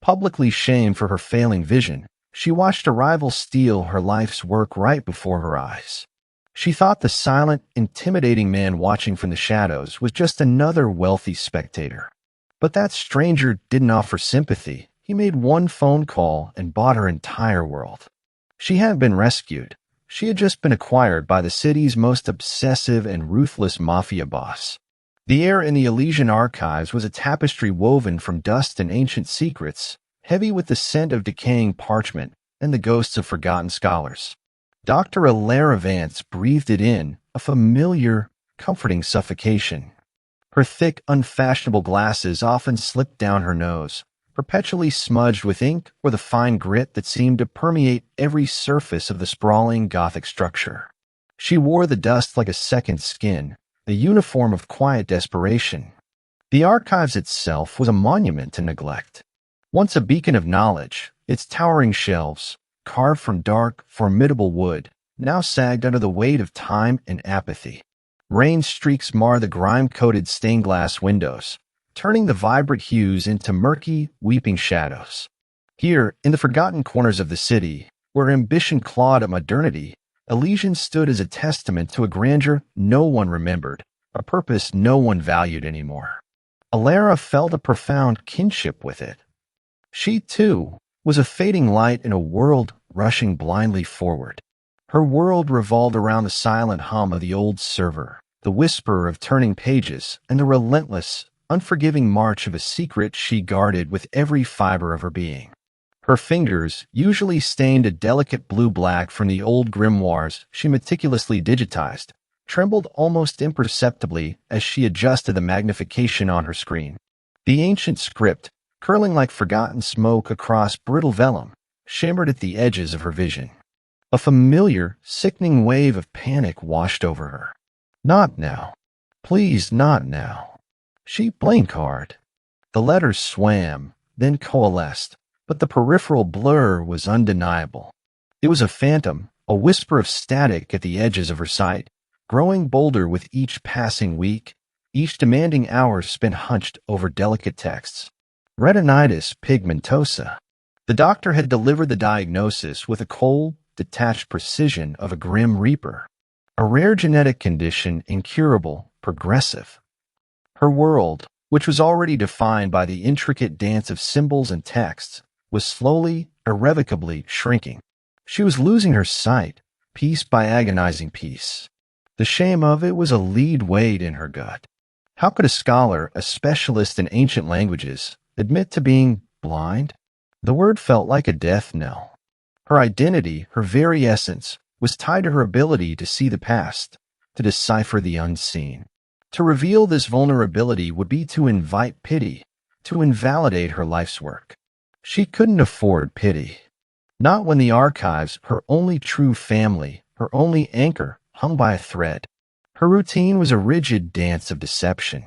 Publicly shamed for her failing vision, she watched a rival steal her life's work right before her eyes. She thought the silent, intimidating man watching from the shadows was just another wealthy spectator. But that stranger didn't offer sympathy. He made one phone call and bought her entire world. She hadn't been rescued. She had just been acquired by the city's most obsessive and ruthless mafia boss. The air in the Elysian archives was a tapestry woven from dust and ancient secrets, heavy with the scent of decaying parchment and the ghosts of forgotten scholars. Dr. Alara Vance breathed it in, a familiar, comforting suffocation. Her thick, unfashionable glasses often slipped down her nose, perpetually smudged with ink or the fine grit that seemed to permeate every surface of the sprawling Gothic structure. She wore the dust like a second skin, a uniform of quiet desperation. The archives itself was a monument to neglect. Once a beacon of knowledge, its towering shelves, carved from dark, formidable wood, now sagged under the weight of time and apathy. Rain streaks marred the grime-coated stained-glass windows, turning the vibrant hues into murky, weeping shadows. Here, in the forgotten corners of the city, where ambition clawed at modernity, Elysian stood as a testament to a grandeur no one remembered, a purpose no one valued anymore. Alara felt a profound kinship with it. She, too, was a fading light in a world rushing blindly forward. Her world revolved around the silent hum of the old server, the whisper of turning pages, and the relentless, unforgiving march of a secret she guarded with every fiber of her being. Her fingers, usually stained a delicate blue-black from the old grimoires she meticulously digitized, trembled almost imperceptibly as she adjusted the magnification on her screen. The ancient script, curling like forgotten smoke across brittle vellum, shimmered at the edges of her vision. A familiar, sickening wave of panic washed over her. Not now. Please, not now. She blinked hard. The letters swam, then coalesced, but the peripheral blur was undeniable. It was a phantom, a whisper of static at the edges of her sight, growing bolder with each passing week, each demanding hour spent hunched over delicate texts. Retinitis pigmentosa. The doctor had delivered the diagnosis with a cold, detached precision of a grim reaper. A rare genetic condition, incurable, progressive. Her world, which was already defined by the intricate dance of symbols and texts, was slowly, irrevocably shrinking. She was losing her sight, piece by agonizing piece. The shame of it was a lead weight in her gut. How could a scholar, a specialist in ancient languages, admit to being blind? The word felt like a death knell. Her identity, her very essence, was tied to her ability to see the past, to decipher the unseen. To reveal this vulnerability would be to invite pity, to invalidate her life's work. She couldn't afford pity. Not when the archives, her only true family, her only anchor, hung by a thread. Her routine was a rigid dance of deception.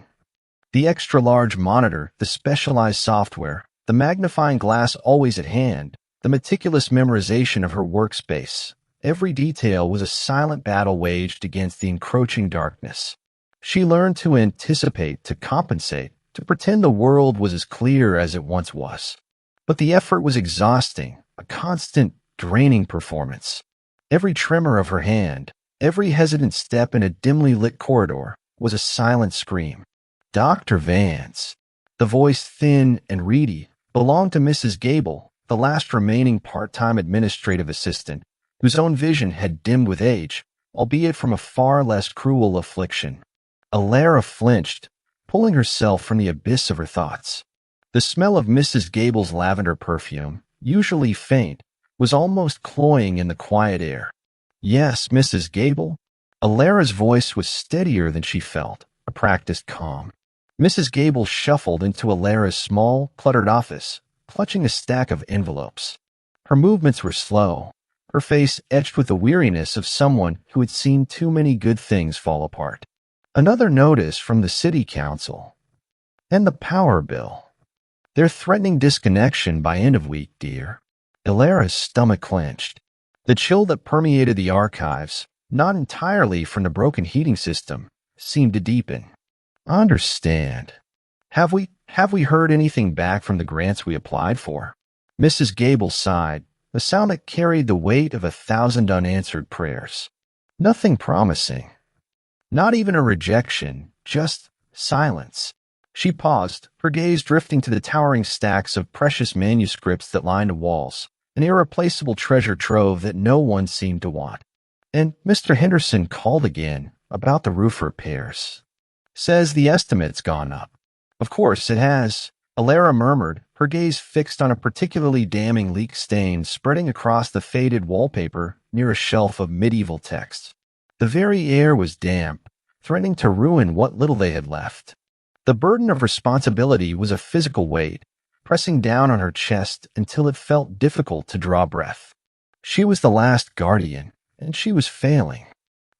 The extra-large monitor, the specialized software, the magnifying glass always at hand, the meticulous memorization of her workspace. Every detail was a silent battle waged against the encroaching darkness. She learned to anticipate, to compensate, to pretend the world was as clear as it once was. But the effort was exhausting, a constant, draining performance. Every tremor of her hand, every hesitant step in a dimly lit corridor was a silent scream. Dr. Vance, the voice thin and reedy, belonged to Mrs. Gable, the last remaining part-time administrative assistant, whose own vision had dimmed with age, albeit from a far less cruel affliction. Alara flinched, pulling herself from the abyss of her thoughts. The smell of Mrs. Gable's lavender perfume, usually faint, was almost cloying in the quiet air. Yes, Mrs. Gable. Alara's voice was steadier than she felt, a practiced calm. Mrs. Gable shuffled into Alara's small, cluttered office, clutching a stack of envelopes. Her movements were slow, her face etched with the weariness of someone who had seen too many good things fall apart. Another notice from the city council. And the power bill. They're threatening disconnection by end of week, dear. Alara's stomach clenched. The chill that permeated the archives, not entirely from the broken heating system, seemed to deepen. I understand. Have Have we heard anything back from the grants we applied for? Mrs. Gable sighed, a sound that carried the weight of 1,000 unanswered prayers. Nothing promising. Not even a rejection, just silence. She paused, her gaze drifting to the towering stacks of precious manuscripts that lined the walls, an irreplaceable treasure trove that no one seemed to want. And Mr. Henderson called again about the roof repairs. Says the estimate's gone up. Of course it has, Alara murmured, her gaze fixed on a particularly damning leak stain spreading across the faded wallpaper near a shelf of medieval texts. The very air was damp, threatening to ruin what little they had left. The burden of responsibility was a physical weight, pressing down on her chest until it felt difficult to draw breath. She was the last guardian, and she was failing.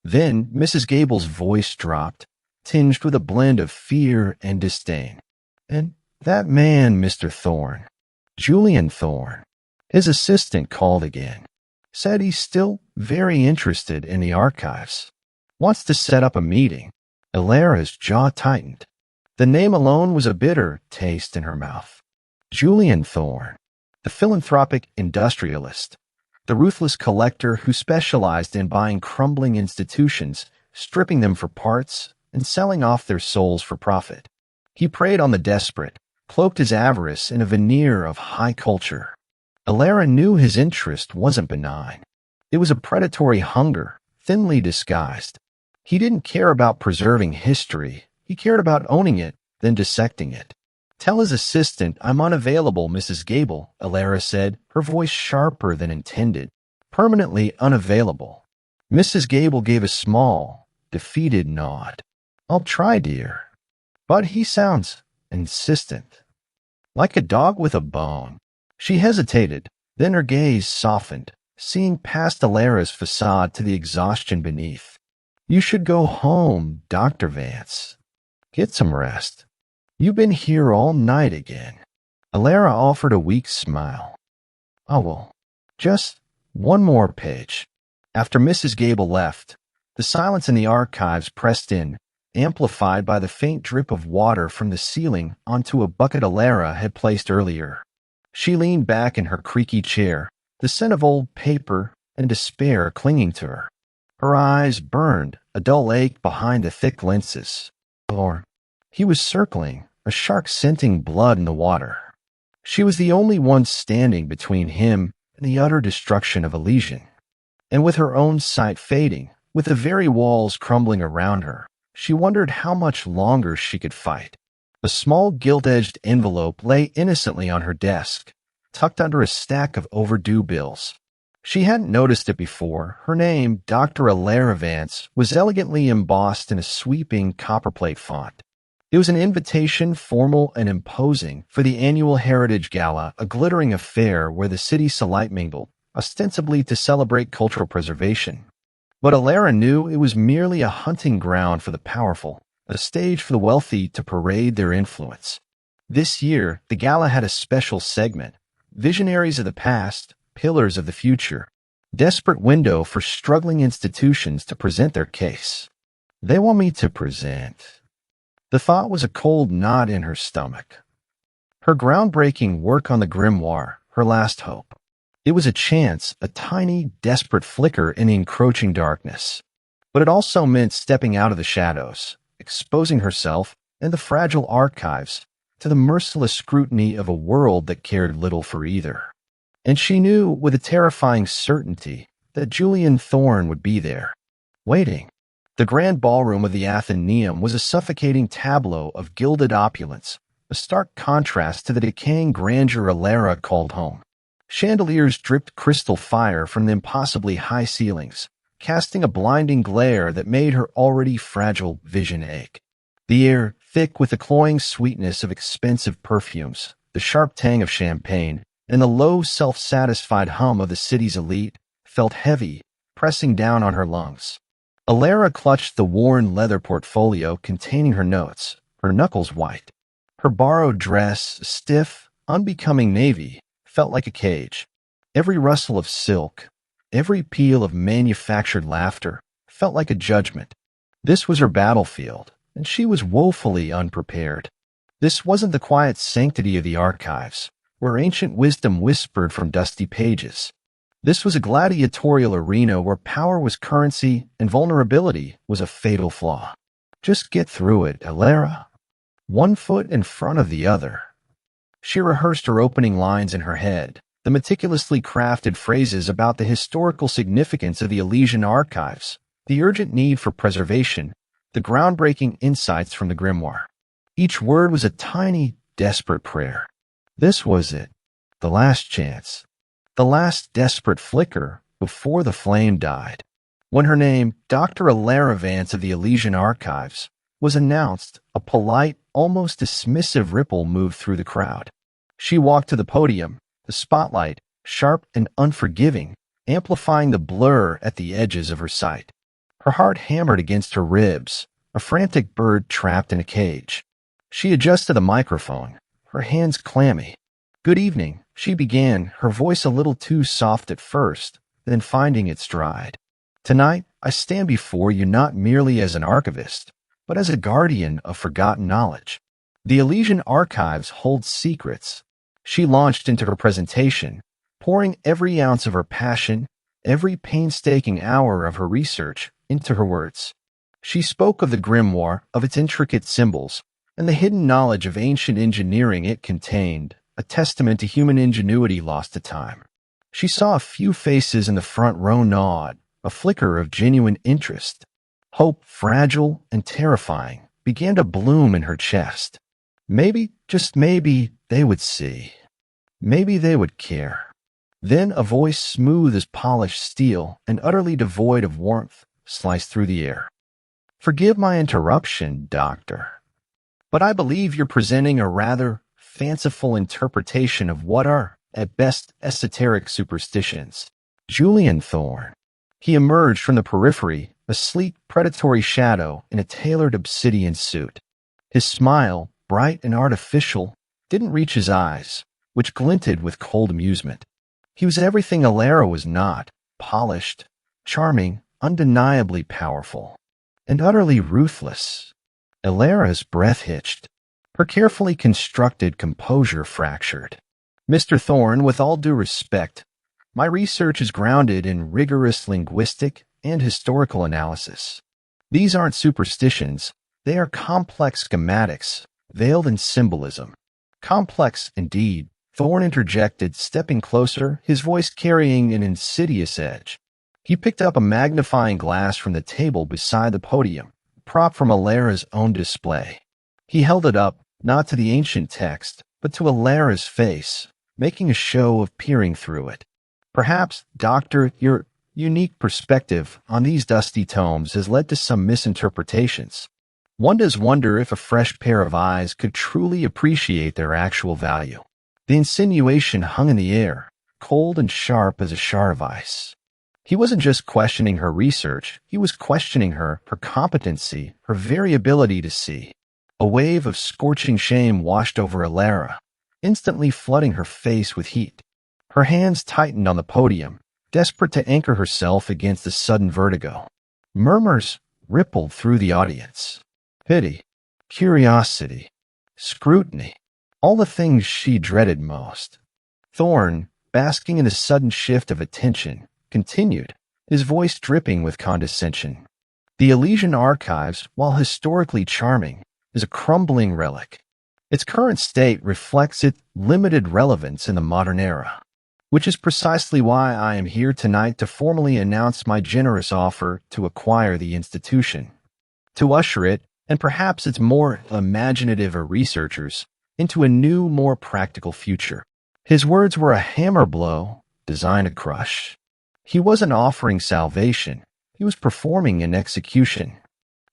Then Mrs. Gable's voice dropped, tinged with a blend of fear and disdain. And that man, Mr. Thorne, Julian Thorne, his assistant called again. Said he's still very interested in the archives. Wants to set up a meeting. Alara's jaw tightened. The name alone was a bitter taste in her mouth. Julian Thorne, the philanthropic industrialist, the ruthless collector who specialized in buying crumbling institutions, stripping them for parts, and selling off their souls for profit. He preyed on the desperate, cloaked his avarice in a veneer of high culture. Alara knew his interest wasn't benign. It was a predatory hunger, thinly disguised. He didn't care about preserving history. He cared about owning it, then dissecting it. Tell his assistant I'm unavailable, Mrs. Gable, Alara said, her voice sharper than intended. Permanently unavailable. Mrs. Gable gave a small, defeated nod. I'll try, dear. But he sounds insistent. Like a dog with a bone. She hesitated, then her gaze softened, seeing past Alara's facade to the exhaustion beneath. You should go home, Dr. Vance. Get some rest. You've been here all night again. Alara offered a weak smile. Oh, well, just one more page. After Mrs. Gable left, the silence in the archives pressed in, amplified by the faint drip of water from the ceiling onto a bucket Alara had placed earlier. She leaned back in her creaky chair, the scent of old paper and despair clinging to her. Her eyes burned, a dull ache behind the thick lenses. Or he was circling, a shark scenting blood in the water. She was the only one standing between him and the utter destruction of Elysian. And with her own sight fading, with the very walls crumbling around her, she wondered how much longer she could fight. A small gilt-edged envelope lay innocently on her desk, tucked under a stack of overdue bills. She hadn't noticed it before. Her name, Dr. Alara Vance, was elegantly embossed in a sweeping copperplate font. It was an invitation, formal and imposing, for the annual Heritage Gala, a glittering affair where the city selite mingled, ostensibly to celebrate cultural preservation. But Alara knew it was merely a hunting ground for the powerful, a stage for the wealthy to parade their influence. This year, the gala had a special segment, Visionaries of the Past, Pillars of the Future, desperate window for struggling institutions to present their case. They want me to present. The thought was a cold knot in her stomach. Her groundbreaking work on the grimoire, her last hope. It was a chance, a tiny, desperate flicker in the encroaching darkness. But it also meant stepping out of the shadows, exposing herself and the fragile archives to the merciless scrutiny of a world that cared little for either. And she knew with a terrifying certainty that Julian Thorne would be there, waiting. The grand ballroom of the Athenaeum was a suffocating tableau of gilded opulence, a stark contrast to the decaying grandeur Alara called home. Chandeliers dripped crystal fire from the impossibly high ceilings, casting a blinding glare that made her already fragile vision ache. The air, thick with the cloying sweetness of expensive perfumes, the sharp tang of champagne, and the low, self-satisfied hum of the city's elite, felt heavy, pressing down on her lungs. Alara clutched the worn leather portfolio containing her notes, her knuckles white. Her borrowed dress, stiff, unbecoming navy, felt like a cage. Every rustle of silk, every peal of manufactured laughter, felt like a judgment. This was her battlefield, and she was woefully unprepared. This wasn't the quiet sanctity of the archives, where ancient wisdom whispered from dusty pages. This was a gladiatorial arena where power was currency and vulnerability was a fatal flaw. Just get through it, Alara. One foot in front of the other. She rehearsed her opening lines in her head, the meticulously crafted phrases about the historical significance of the Elysian archives, the urgent need for preservation, the groundbreaking insights from the grimoire. Each word was a tiny, desperate prayer. This was it. The last chance. The last desperate flicker before the flame died. When her name, Dr. Alara Vance of the Elysian Archives, was announced, a polite, almost dismissive ripple moved through the crowd. She walked to the podium, the spotlight, sharp and unforgiving, amplifying the blur at the edges of her sight. Her heart hammered against her ribs, a frantic bird trapped in a cage. She adjusted the microphone, her hands clammy. "Good evening," she began, her voice a little too soft at first, then finding its stride. "Tonight, I stand before you not merely as an archivist, but as a guardian of forgotten knowledge. The Elysian Archives hold secrets." She launched into her presentation, pouring every ounce of her passion, every painstaking hour of her research into her words. She spoke of the grimoire, of its intricate symbols, and the hidden knowledge of ancient engineering it contained, a testament to human ingenuity lost to time. She saw a few faces in the front row nod, a flicker of genuine interest. Hope, fragile and terrifying, began to bloom in her chest. Maybe, just maybe, they would see. Maybe they would care. Then a voice smooth as polished steel and utterly devoid of warmth sliced through the air. "Forgive my interruption, Doctor, but I believe you're presenting a rather fanciful interpretation of what are, at best, esoteric superstitions." Julian Thorne. He emerged from the periphery, a sleek, predatory shadow in a tailored obsidian suit. His smile, bright and artificial, didn't reach his eyes, which glinted with cold amusement. He was everything Alara was not: polished, charming, undeniably powerful, and utterly ruthless. Alara's breath hitched. Her carefully constructed composure fractured. "Mr. Thorne, with all due respect, my research is grounded in rigorous linguistic and historical analysis. These aren't superstitions. They are complex schematics, veiled in symbolism." "Complex, indeed," Thorne interjected, stepping closer, his voice carrying an insidious edge. He picked up a magnifying glass from the table beside the podium, a prop from Alara's own display. He held it up, not to the ancient text, but to Alara's face, making a show of peering through it. "Perhaps, Doctor, your unique perspective on these dusty tomes has led to some misinterpretations. One does wonder if a fresh pair of eyes could truly appreciate their actual value." The insinuation hung in the air, cold and sharp as a shard of ice. He wasn't just questioning her research, he was questioning her competency, her very ability to see. A wave of scorching shame washed over Alara, instantly flooding her face with heat. Her hands tightened on the podium, desperate to anchor herself against the sudden vertigo. Murmurs rippled through the audience. Pity, curiosity, scrutiny, all the things she dreaded most. Thorne, basking in the sudden shift of attention, continued, his voice dripping with condescension. "The Elysian Archives, while historically charming, is a crumbling relic. Its current state reflects its limited relevance in the modern era, which is precisely why I am here tonight to formally announce my generous offer to acquire the institution, to usher it, and perhaps its more imaginative researchers, into a new, more practical future." His words were a hammer blow designed to crush. He wasn't offering salvation. He was performing an execution.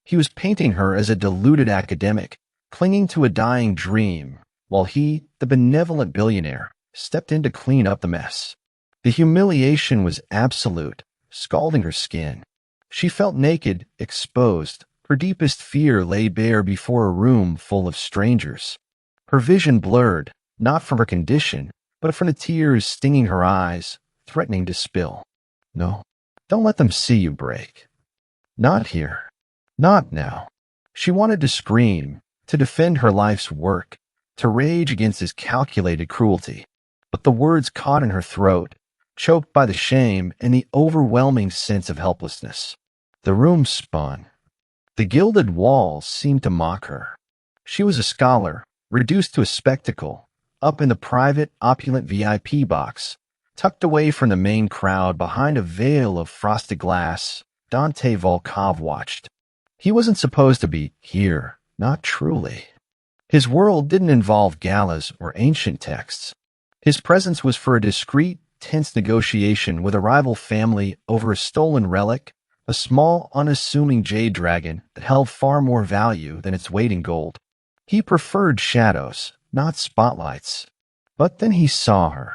He was painting her as a deluded academic, clinging to a dying dream, while he, the benevolent billionaire, stepped in to clean up the mess. The humiliation was absolute, scalding her skin. She felt naked, exposed, her deepest fear laid bare before a room full of strangers. Her vision blurred, not from her condition, but from the tears stinging her eyes, threatening to spill. "No, don't let them see you break. Not here. Not now." She wanted to scream, to defend her life's work, to rage against his calculated cruelty. But the words caught in her throat, choked by the shame and the overwhelming sense of helplessness. The room spun. The gilded walls seemed to mock her. She was a scholar, reduced to a spectacle, up in the private, opulent VIP box, tucked away from the main crowd behind a veil of frosted glass. Dante Volkov watched. He wasn't supposed to be here, not truly. His world didn't involve galas or ancient texts. His presence was for a discreet, tense negotiation with a rival family over a stolen relic, a small, unassuming jade dragon that held far more value than its weight in gold. He preferred shadows, not spotlights. But then he saw her.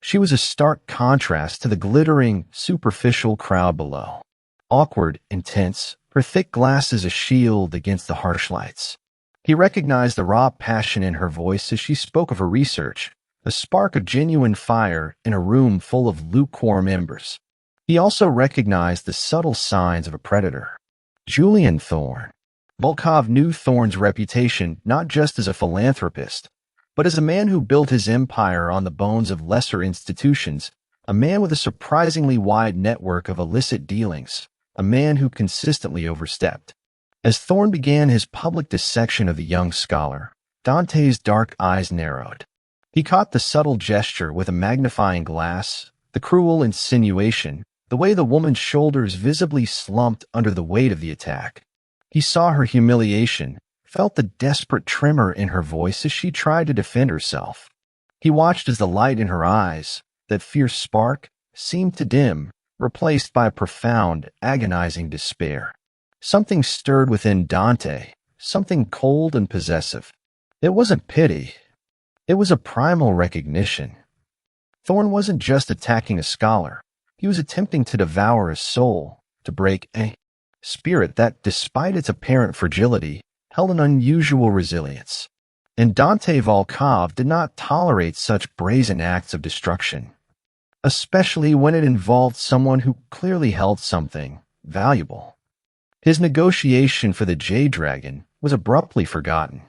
She was a stark contrast to the glittering, superficial crowd below. Awkward, intense, her thick glasses a shield against the harsh lights. He recognized the raw passion in her voice as she spoke of her research, a spark of genuine fire in a room full of lukewarm embers. He also recognized the subtle signs of a predator. Julian Thorne. Volkov knew Thorne's reputation not just as a philanthropist, but as a man who built his empire on the bones of lesser institutions, a man with a surprisingly wide network of illicit dealings, a man who consistently overstepped. As Thorne began his public dissection of the young scholar, Dante's dark eyes narrowed. He caught the subtle gesture with a magnifying glass, the cruel insinuation, the way the woman's shoulders visibly slumped under the weight of the attack. He saw her humiliation, felt the desperate tremor in her voice as she tried to defend herself. He watched as the light in her eyes, that fierce spark, seemed to dim, replaced by a profound, agonizing despair. Something stirred within Dante, something cold and possessive. It wasn't pity. It was a primal recognition. Thorne wasn't just attacking a scholar. He was attempting to devour a soul, to break a spirit that, despite its apparent fragility, held an unusual resilience. And Dante Volkov did not tolerate such brazen acts of destruction, especially when it involved someone who clearly held something valuable. His negotiation for the Jade Dragon was abruptly forgotten.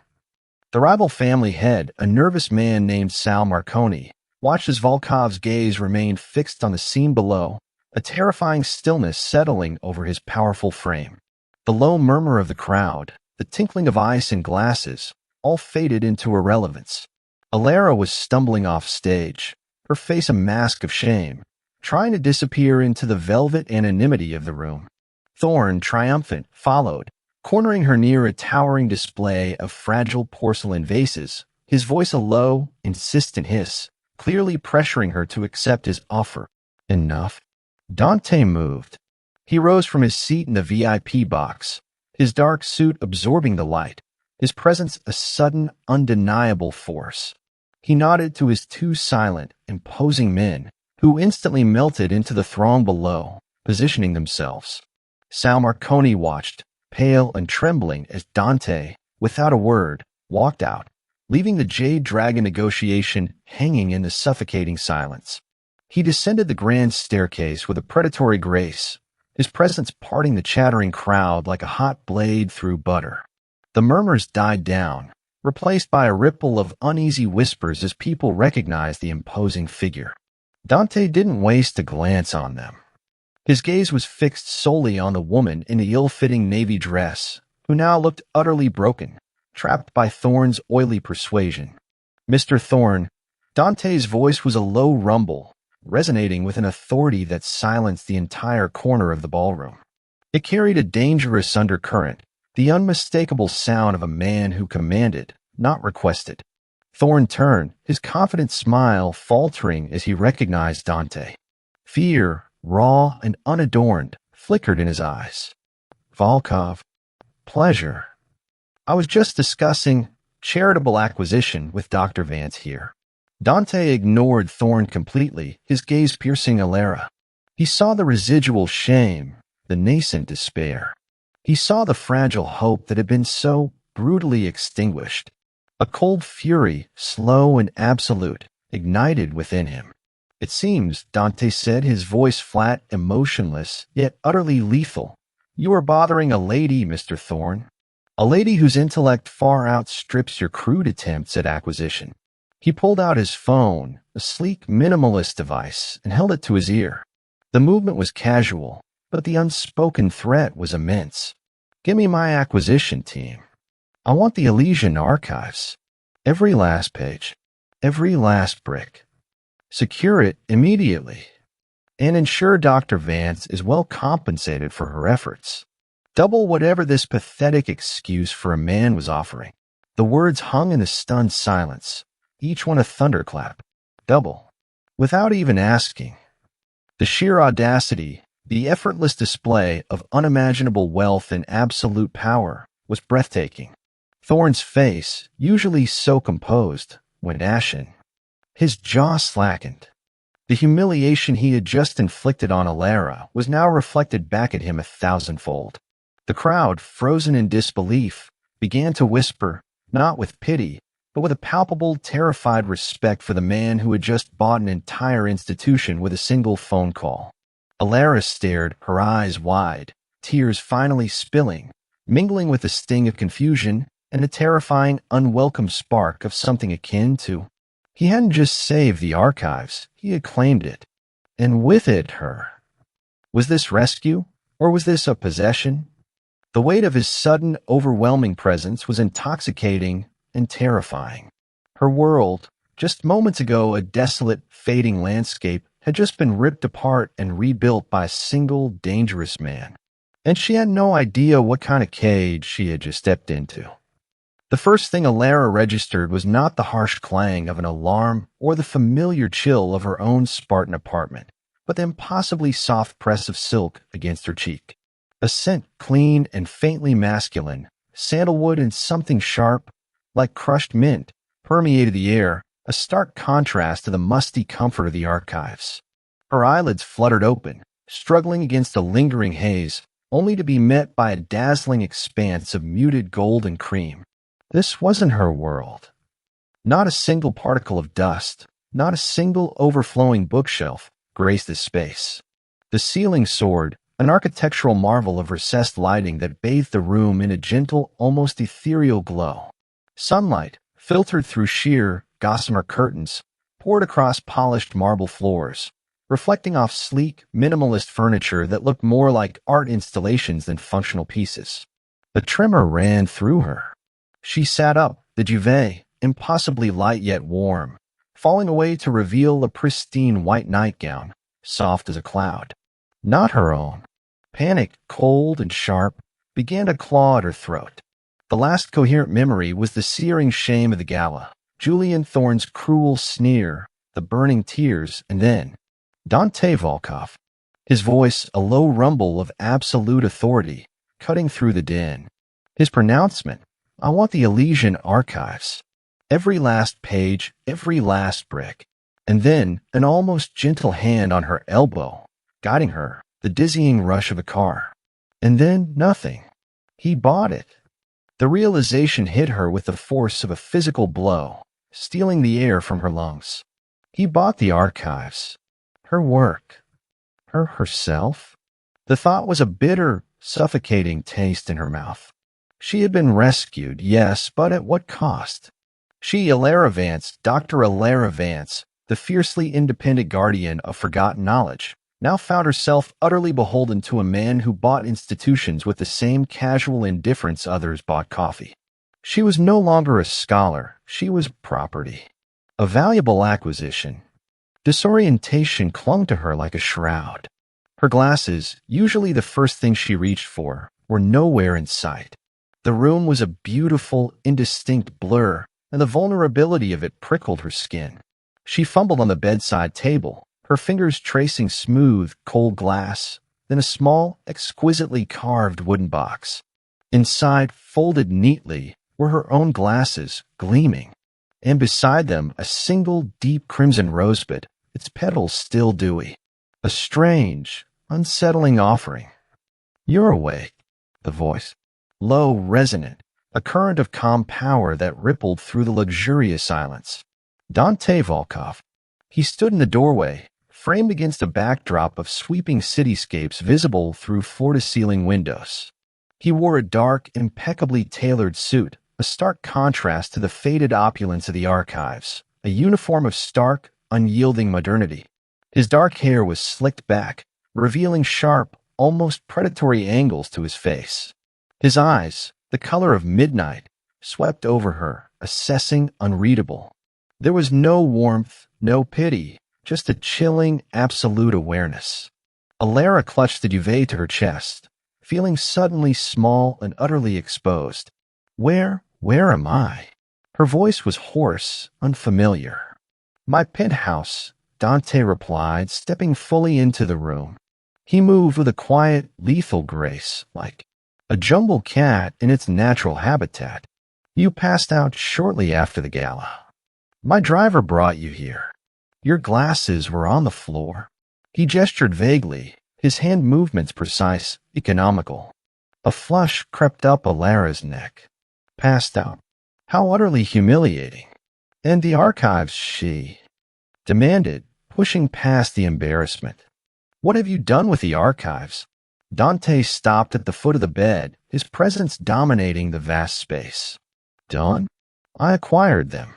The rival family head, a nervous man named Sal Marconi, watched as Volkov's gaze remained fixed on the scene below, a terrifying stillness settling over his powerful frame. The low murmur of the crowd, the tinkling of ice and glasses, all faded into irrelevance. Alara was stumbling off stage, her face a mask of shame, trying to disappear into the velvet anonymity of the room. Thorne, triumphant, followed, cornering her near a towering display of fragile porcelain vases, his voice a low, insistent hiss, clearly pressuring her to accept his offer. Enough. Dante moved. He rose from his seat in the VIP box, his dark suit absorbing the light, his presence a sudden, undeniable force. He nodded to his two silent, imposing men, who instantly melted into the throng below, positioning themselves. Sal Marconi watched, pale and trembling, as Dante, without a word, walked out, leaving the Jade Dragon negotiation hanging in the suffocating silence. He descended the grand staircase with a predatory grace, his presence parting the chattering crowd like a hot blade through butter. The murmurs died down, replaced by a ripple of uneasy whispers as people recognized the imposing figure. Dante didn't waste a glance on them. His gaze was fixed solely on the woman in the ill-fitting navy dress, who now looked utterly broken, trapped by Thorne's oily persuasion. Mr. Thorne, Dante's voice was a low rumble, resonating with an authority that silenced the entire corner of the ballroom. It carried a dangerous undercurrent, the unmistakable sound of a man who commanded, not requested. Thorne turned, his confident smile faltering as he recognized Dante. Fear, raw and unadorned, flickered in his eyes. Volkov. Pleasure. I was just discussing charitable acquisition with Dr. Vance here. Dante ignored Thorne completely, his gaze piercing Alara. He saw the residual shame, the nascent despair. He saw the fragile hope that had been so brutally extinguished. A cold fury, slow and absolute, ignited within him. It seems, Dante said, his voice flat, emotionless, yet utterly lethal. You are bothering a lady, Mr. Thorne. A lady whose intellect far outstrips your crude attempts at acquisition. He pulled out his phone, a sleek minimalist device, and held it to his ear. The movement was casual, but the unspoken threat was immense. Give me my acquisition team. I want the Elysian archives. Every last page. Every last brick. Secure it immediately. And ensure Dr. Vance is well compensated for her efforts. Double whatever this pathetic excuse for a man was offering. The words hung in a stunned silence, each one a thunderclap. Double. Without even asking. The sheer audacity, the effortless display of unimaginable wealth and absolute power was breathtaking. Thorne's face, usually so composed, went ashen. His jaw slackened. The humiliation he had just inflicted on Alara was now reflected back at him 1,000-fold. The crowd, frozen in disbelief, began to whisper, not with pity, but with a palpable, terrified respect for the man who had just bought an entire institution with a single phone call. Alara stared, her eyes wide, tears finally spilling, mingling with the sting of confusion and a terrifying, unwelcome spark of something akin to. He hadn't just saved the archives, he had claimed it. And with it, her. Was this rescue, or was this a possession? The weight of his sudden, overwhelming presence was intoxicating and terrifying. Her world, just moments ago a desolate, fading landscape, had just been ripped apart and rebuilt by a single, dangerous man. And she had no idea what kind of cage she had just stepped into. The first thing Alara registered was not the harsh clang of an alarm or the familiar chill of her own Spartan apartment, but the impossibly soft press of silk against her cheek. A scent clean and faintly masculine, sandalwood and something sharp, like crushed mint, permeated the air, a stark contrast to the musty comfort of the archives. Her eyelids fluttered open, struggling against a lingering haze, only to be met by a dazzling expanse of muted gold and cream. This wasn't her world. Not a single particle of dust, not a single overflowing bookshelf graced this space. The ceiling soared, an architectural marvel of recessed lighting that bathed the room in a gentle, almost ethereal glow. Sunlight, filtered through sheer, gossamer curtains, poured across polished marble floors, reflecting off sleek, minimalist furniture that looked more like art installations than functional pieces. A tremor ran through her. She sat up, the duvet, impossibly light yet warm, falling away to reveal a pristine white nightgown, soft as a cloud. Not her own. Panic, cold and sharp, began to claw at her throat. The last coherent memory was the searing shame of the gala, Julian Thorne's cruel sneer, the burning tears, and then Dante Volkov. His voice a low rumble of absolute authority, cutting through the din. His pronouncement, I want the Elysian archives. Every last page, every last brick. And then an almost gentle hand on her elbow, guiding her, the dizzying rush of a car. And then nothing. He bought it. The realization hit her with the force of a physical blow, stealing the air from her lungs. He bought the archives. Her work. Herself. The thought was a bitter, suffocating taste in her mouth. She had been rescued, yes, but at what cost? She, Alara Vance, Dr. Alara Vance, the fiercely independent guardian of forgotten knowledge, now found herself utterly beholden to a man who bought institutions with the same casual indifference others bought coffee. She was no longer a scholar, she was property. A valuable acquisition. Disorientation clung to her like a shroud. Her glasses, usually the first thing she reached for, were nowhere in sight. The room was a beautiful, indistinct blur, and the vulnerability of it prickled her skin. She fumbled on the bedside table, her fingers tracing smooth, cold glass, then a small, exquisitely carved wooden box. Inside, folded neatly, were her own glasses, gleaming, and beside them a single deep crimson rosebud, its petals still dewy. A strange, unsettling offering. You're awake, the voice. Low, resonant, a current of calm power that rippled through the luxurious silence. Dante Volkov. He stood in the doorway, framed against a backdrop of sweeping cityscapes visible through floor-to-ceiling windows. He wore a dark, impeccably tailored suit, a stark contrast to the faded opulence of the archives, a uniform of stark, unyielding modernity. His dark hair was slicked back, revealing sharp, almost predatory angles to his face. His eyes, the color of midnight, swept over her, assessing unreadable. There was no warmth, no pity, just a chilling, absolute awareness. Alara clutched the duvet to her chest, feeling suddenly small and utterly exposed. Where am I? Her voice was hoarse, unfamiliar. My penthouse, Dante replied, stepping fully into the room. He moved with a quiet, lethal grace, like a jumble cat in its natural habitat. You passed out shortly after the gala. My driver brought you here. Your glasses were on the floor. He gestured vaguely, his hand movements precise, economical. A flush crept up Alara's neck. Passed out. How utterly humiliating. And the archives, she demanded, pushing past the embarrassment. What have you done with the archives? Dante stopped at the foot of the bed, his presence dominating the vast space. Done? I acquired them.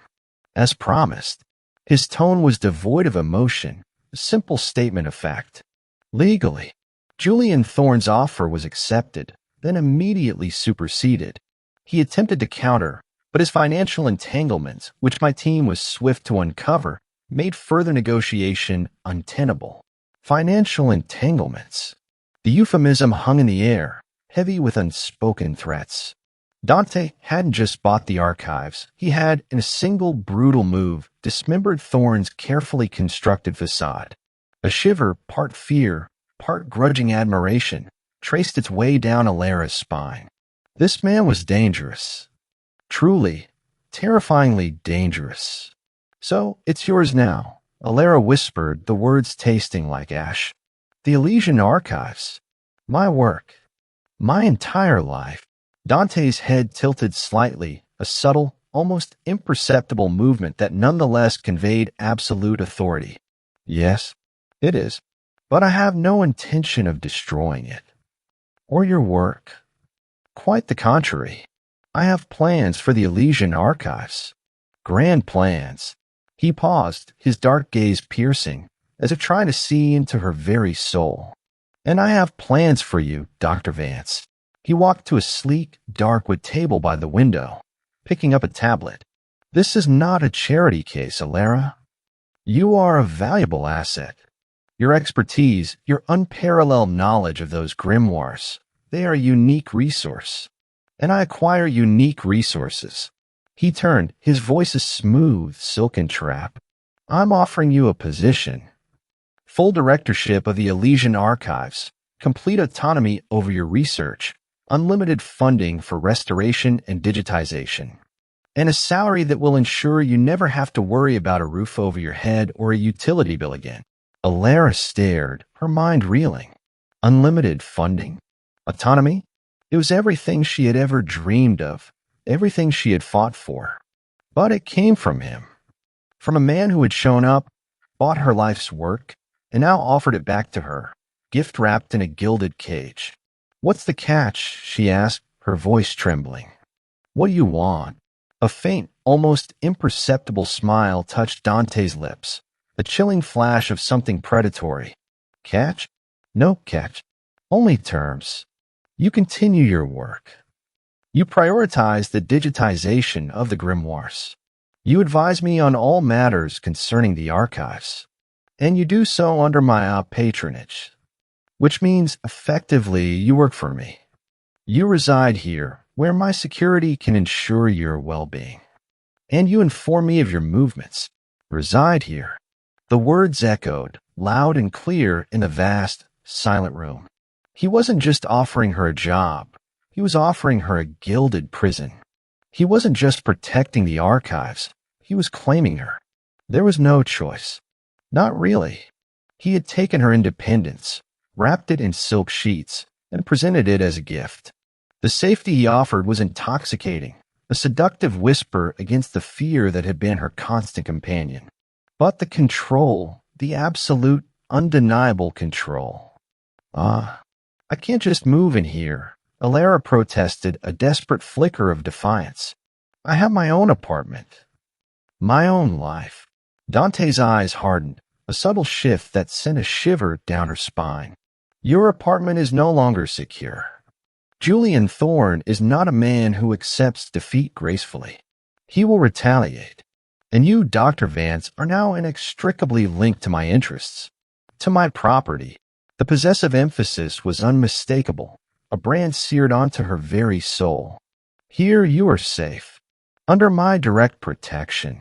As promised. His tone was devoid of emotion, a simple statement of fact. Legally. Julian Thorne's offer was accepted, then immediately superseded. He attempted to counter, but his financial entanglements, which my team was swift to uncover, made further negotiation untenable. Financial entanglements. The euphemism hung in the air, heavy with unspoken threats. Dante hadn't just bought the archives. He had, in a single brutal move, dismembered Thorne's carefully constructed facade. A shiver, part fear, part grudging admiration, traced its way down Alara's spine. This man was dangerous. Truly, terrifyingly dangerous. So, it's yours now, Alara whispered, the words tasting like ash. The Elysian archives. My work. My entire life. Dante's head tilted slightly, a subtle, almost imperceptible movement that nonetheless conveyed absolute authority. Yes, it is. But I have no intention of destroying it. Or your work. Quite the contrary. I have plans for the Elysian archives. Grand plans. He paused, his dark gaze piercing, as if trying to see into her very soul. And I have plans for you, Dr. Vance. He walked to a sleek, dark wood table by the window, picking up a tablet. This is not a charity case, Alara. You are a valuable asset. Your expertise, your unparalleled knowledge of those grimoires, they are a unique resource. And I acquire unique resources. He turned, his voice a smooth, silken trap. I'm offering you a position. Full directorship of the Elysian archives, complete autonomy over your research, unlimited funding for restoration and digitization, and a salary that will ensure you never have to worry about a roof over your head or a utility bill again. Alara stared, her mind reeling. Unlimited funding? Autonomy? It was everything she had ever dreamed of, everything she had fought for. But it came from him. From a man who had shown up, bought her life's work, and now offered it back to her, gift wrapped in a gilded cage. What's the catch? She asked, her voice trembling. What do you want? A faint, almost imperceptible smile touched Dante's lips, a chilling flash of something predatory. Catch? No catch. Only terms. You continue your work. You prioritize the digitization of the grimoires. You advise me on all matters concerning the archives. And you do so under my patronage. Which means, effectively, you work for me. You reside here, where my security can ensure your well-being. And you inform me of your movements. Reside here. The words echoed, loud and clear, in the vast, silent room. He wasn't just offering her a job. He was offering her a gilded prison. He wasn't just protecting the archives. He was claiming her. There was no choice. Not really. He had taken her independence, wrapped it in silk sheets, and presented it as a gift. The safety he offered was intoxicating, a seductive whisper against the fear that had been her constant companion. But the control, the absolute, undeniable control. I can't just move in here. Alara protested, a desperate flicker of defiance. I have my own apartment. My own life. Dante's eyes hardened, a subtle shift that sent a shiver down her spine. Your apartment is no longer secure. Julian Thorne is not a man who accepts defeat gracefully. He will retaliate. And you, Dr. Vance, are now inextricably linked to my interests, to my property. The possessive emphasis was unmistakable, a brand seared onto her very soul. Here you are safe, under my direct protection.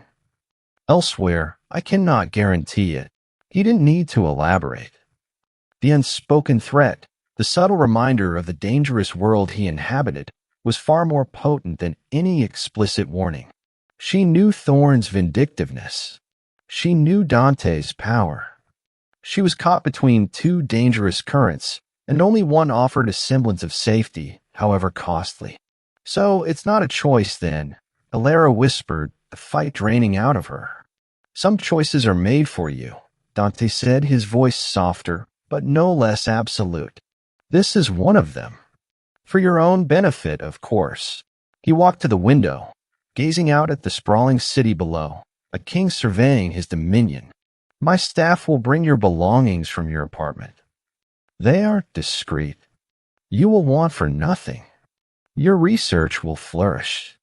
Elsewhere, I cannot guarantee it. He didn't need to elaborate. The unspoken threat, the subtle reminder of the dangerous world he inhabited, was far more potent than any explicit warning. She knew Thorne's vindictiveness. She knew Dante's power. She was caught between two dangerous currents, and only one offered a semblance of safety, however costly. So it's not a choice then, Alara whispered, the fight draining out of her. Some choices are made for you, Dante said, his voice softer, but no less absolute. This is one of them. For your own benefit, of course. He walked to the window, gazing out at the sprawling city below, a king surveying his dominion. My staff will bring your belongings from your apartment. They are discreet. You will want for nothing. Your research will flourish.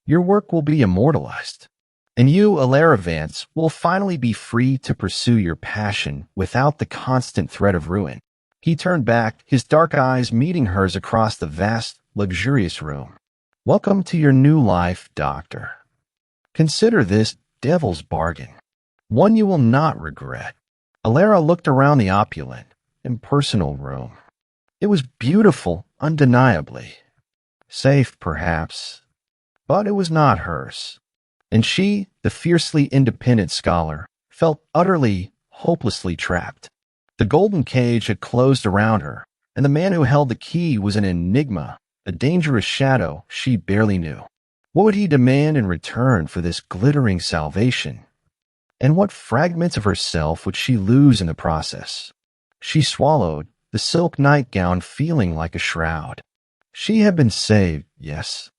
Your work will be immortalized. And you, Alara Vance, will finally be free to pursue your passion without the constant threat of ruin. He turned back, his dark eyes meeting hers across the vast, luxurious room. Welcome to your new life, Doctor. Consider this devil's bargain, one you will not regret. Alara looked around the opulent, impersonal room. It was beautiful, undeniably. Safe, perhaps, but it was not hers. And she, the fiercely independent scholar, felt utterly, hopelessly trapped. The golden cage had closed around her, and the man who held the key was an enigma, a dangerous shadow she barely knew. What would he demand in return for this glittering salvation? And what fragments of herself would she lose in the process? She swallowed, the silk nightgown feeling like a shroud. She had been saved, yes,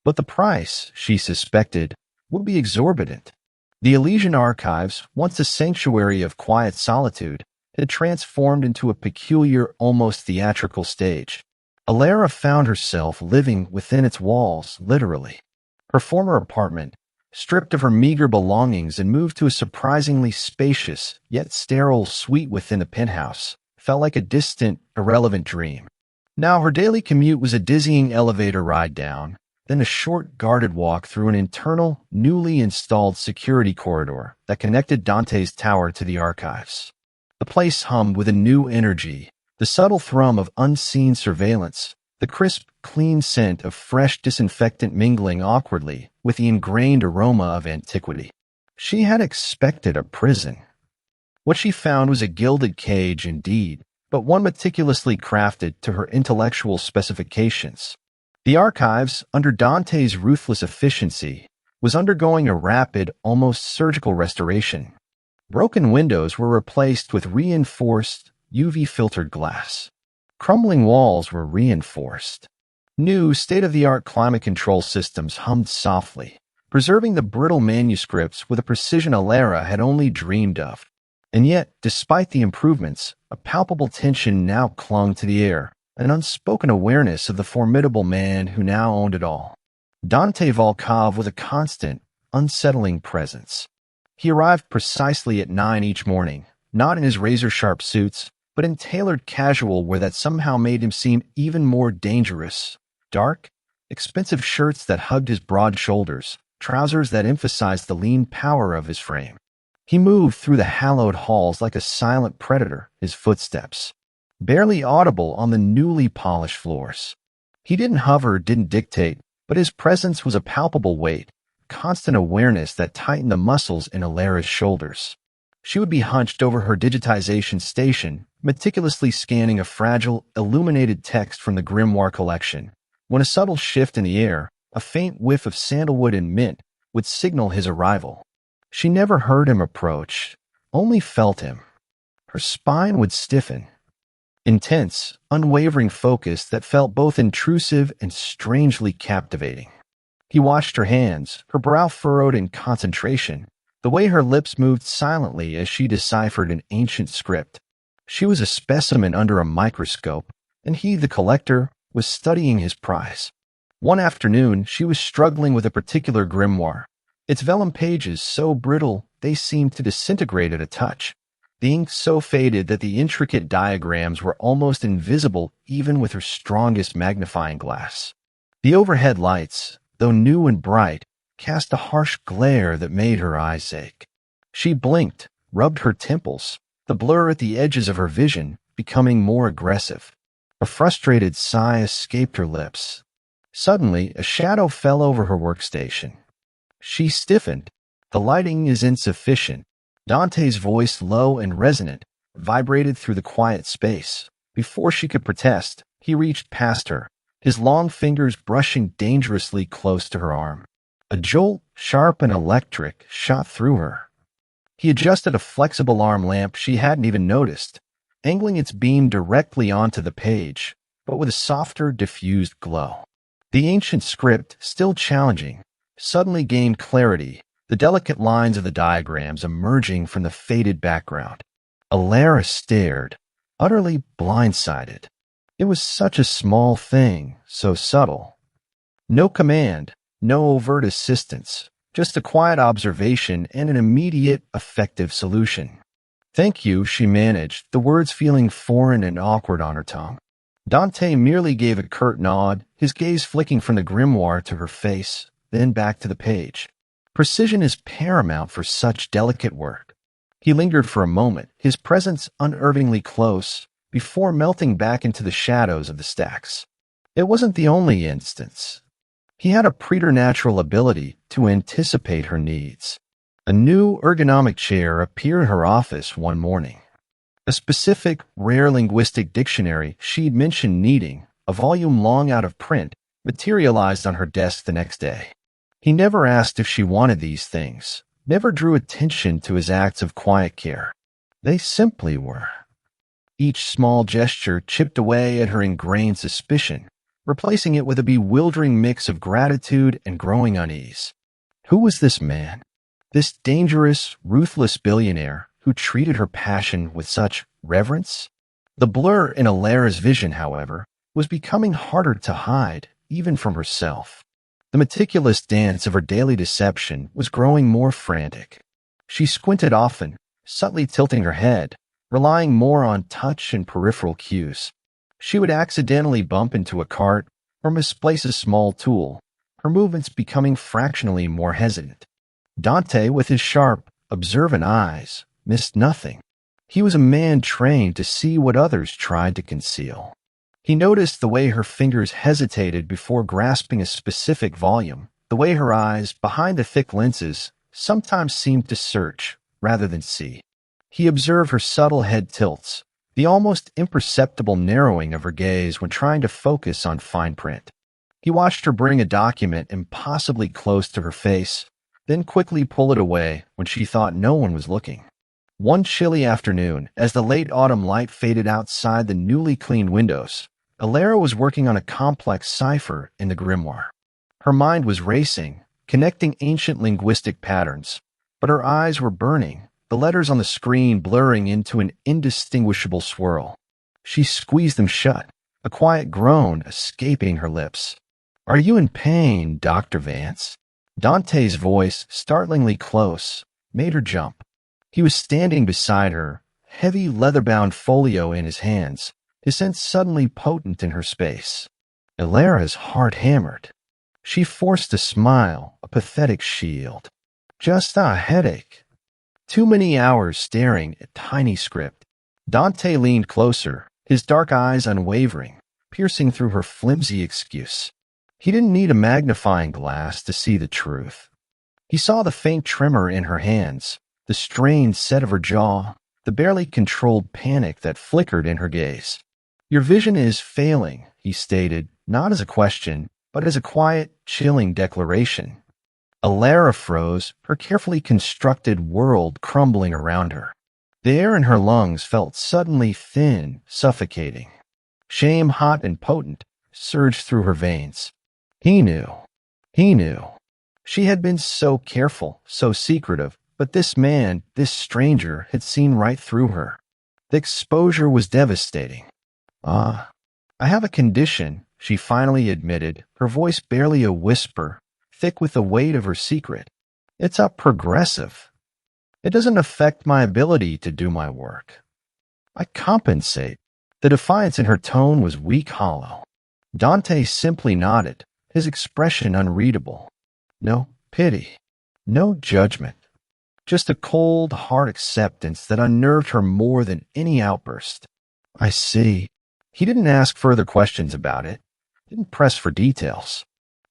but the price, she suspected, would be exorbitant. The Elysian Archives, once a sanctuary of quiet solitude, had transformed into a peculiar, almost theatrical stage. Alara found herself living within its walls, literally. Her former apartment, stripped of her meager belongings and moved to a surprisingly spacious, yet sterile suite within the penthouse, felt like a distant, irrelevant dream. Now her daily commute was a dizzying elevator ride down, then a short guarded walk through an internal, newly installed security corridor that connected Dante's tower to the archives. The place hummed with a new energy, the subtle thrum of unseen surveillance, the crisp, clean scent of fresh disinfectant mingling awkwardly with the ingrained aroma of antiquity. She had expected a prison. What she found was a gilded cage indeed, but one meticulously crafted to her intellectual specifications. The archives, under Dante's ruthless efficiency, was undergoing a rapid, almost surgical restoration. Broken windows were replaced with reinforced, UV-filtered glass. Crumbling walls were reinforced. New, state-of-the-art climate control systems hummed softly, preserving the brittle manuscripts with a precision Alara had only dreamed of. And yet, despite the improvements, a palpable tension now clung to the air, an unspoken awareness of the formidable man who now owned it all. Dante Volkov was a constant, unsettling presence. He arrived precisely at 9 each morning, not in his razor-sharp suits, but in tailored casual wear that somehow made him seem even more dangerous. Dark, expensive shirts that hugged his broad shoulders, trousers that emphasized the lean power of his frame. He moved through the hallowed halls like a silent predator, his footsteps barely audible on the newly polished floors. He didn't hover, didn't dictate, but his presence was a palpable weight, constant awareness that tightened the muscles in Alara's shoulders. She would be hunched over her digitization station, meticulously scanning a fragile, illuminated text from the Grimoire collection, when a subtle shift in the air, a faint whiff of sandalwood and mint, would signal his arrival. She never heard him approach, only felt him. Her spine would stiffen. Intense, unwavering focus that felt both intrusive and strangely captivating. He watched her hands, her brow furrowed in concentration, the way her lips moved silently as she deciphered an ancient script. She was a specimen under a microscope, and he, the collector, was studying his prize. One afternoon, she was struggling with a particular grimoire, its vellum pages so brittle they seemed to disintegrate at a touch, the ink so faded that the intricate diagrams were almost invisible even with her strongest magnifying glass. The overhead lights, though new and bright, cast a harsh glare that made her eyes ache. She blinked, rubbed her temples, the blur at the edges of her vision becoming more aggressive. A frustrated sigh escaped her lips. Suddenly, a shadow fell over her workstation. She stiffened. The lighting is insufficient. Dante's voice, low and resonant, vibrated through the quiet space. Before she could protest, he reached past her, his long fingers brushing dangerously close to her arm. A jolt, sharp and electric, shot through her. He adjusted a flexible arm lamp she hadn't even noticed, angling its beam directly onto the page, but with a softer, diffused glow. The ancient script, still challenging, suddenly gained clarity, the delicate lines of the diagrams emerging from the faded background. Alara stared, utterly blindsided. It was such a small thing, so subtle. No command, no overt assistance, just a quiet observation and an immediate, effective solution. "Thank you," she managed, the words feeling foreign and awkward on her tongue. Dante merely gave a curt nod, his gaze flicking from the grimoire to her face, then back to the page. Precision is paramount for such delicate work. He lingered for a moment, his presence unervingly close, before melting back into the shadows of the stacks. It wasn't the only instance. He had a preternatural ability to anticipate her needs. A new ergonomic chair appeared in her office one morning. A specific, rare linguistic dictionary she'd mentioned needing, a volume long out of print, materialized on her desk the next day. He never asked if she wanted these things, never drew attention to his acts of quiet care. They simply were. Each small gesture chipped away at her ingrained suspicion, replacing it with a bewildering mix of gratitude and growing unease. Who was this man? This dangerous, ruthless billionaire who treated her passion with such reverence? The blur in Alara's vision, however, was becoming harder to hide, even from herself. The meticulous dance of her daily deception was growing more frantic. She squinted often, subtly tilting her head, relying more on touch and peripheral cues. She would accidentally bump into a cart or misplace a small tool, her movements becoming fractionally more hesitant. Dante, with his sharp, observant eyes, missed nothing. He was a man trained to see what others tried to conceal. He noticed the way her fingers hesitated before grasping a specific volume, the way her eyes, behind the thick lenses, sometimes seemed to search rather than see. He observed her subtle head tilts, the almost imperceptible narrowing of her gaze when trying to focus on fine print. He watched her bring a document impossibly close to her face, then quickly pull it away when she thought no one was looking. One chilly afternoon, as the late autumn light faded outside the newly cleaned windows, Alara was working on a complex cipher in the grimoire. Her mind was racing, connecting ancient linguistic patterns, but her eyes were burning, the letters on the screen blurring into an indistinguishable swirl. She squeezed them shut, a quiet groan escaping her lips. "Are you in pain, Dr. Vance?" Dante's voice, startlingly close, made her jump. He was standing beside her, heavy leather-bound folio in his hands, his sense suddenly potent in her space. Alara's heart hammered. She forced a smile, a pathetic shield. "Just a headache." Too many hours staring at tiny script. Dante leaned closer, his dark eyes unwavering, piercing through her flimsy excuse. He didn't need a magnifying glass to see the truth. He saw the faint tremor in her hands, the strained set of her jaw, the barely controlled panic that flickered in her gaze. "Your vision is failing," he stated, not as a question, but as a quiet, chilling declaration. Alara froze, her carefully constructed world crumbling around her. The air in her lungs felt suddenly thin, suffocating. Shame, hot and potent, surged through her veins. He knew. He knew. She had been so careful, so secretive, but this man, this stranger, had seen right through her. The exposure was devastating. "Ah, I have a condition," she finally admitted, her voice barely a whisper, thick with the weight of her secret. "It's a progressive. It doesn't affect my ability to do my work. I compensate." The defiance in her tone was weak, hollow. Dante simply nodded, his expression unreadable. No pity, no judgment, just a cold, hard acceptance that unnerved her more than any outburst. "I see." He didn't ask further questions about it, didn't press for details.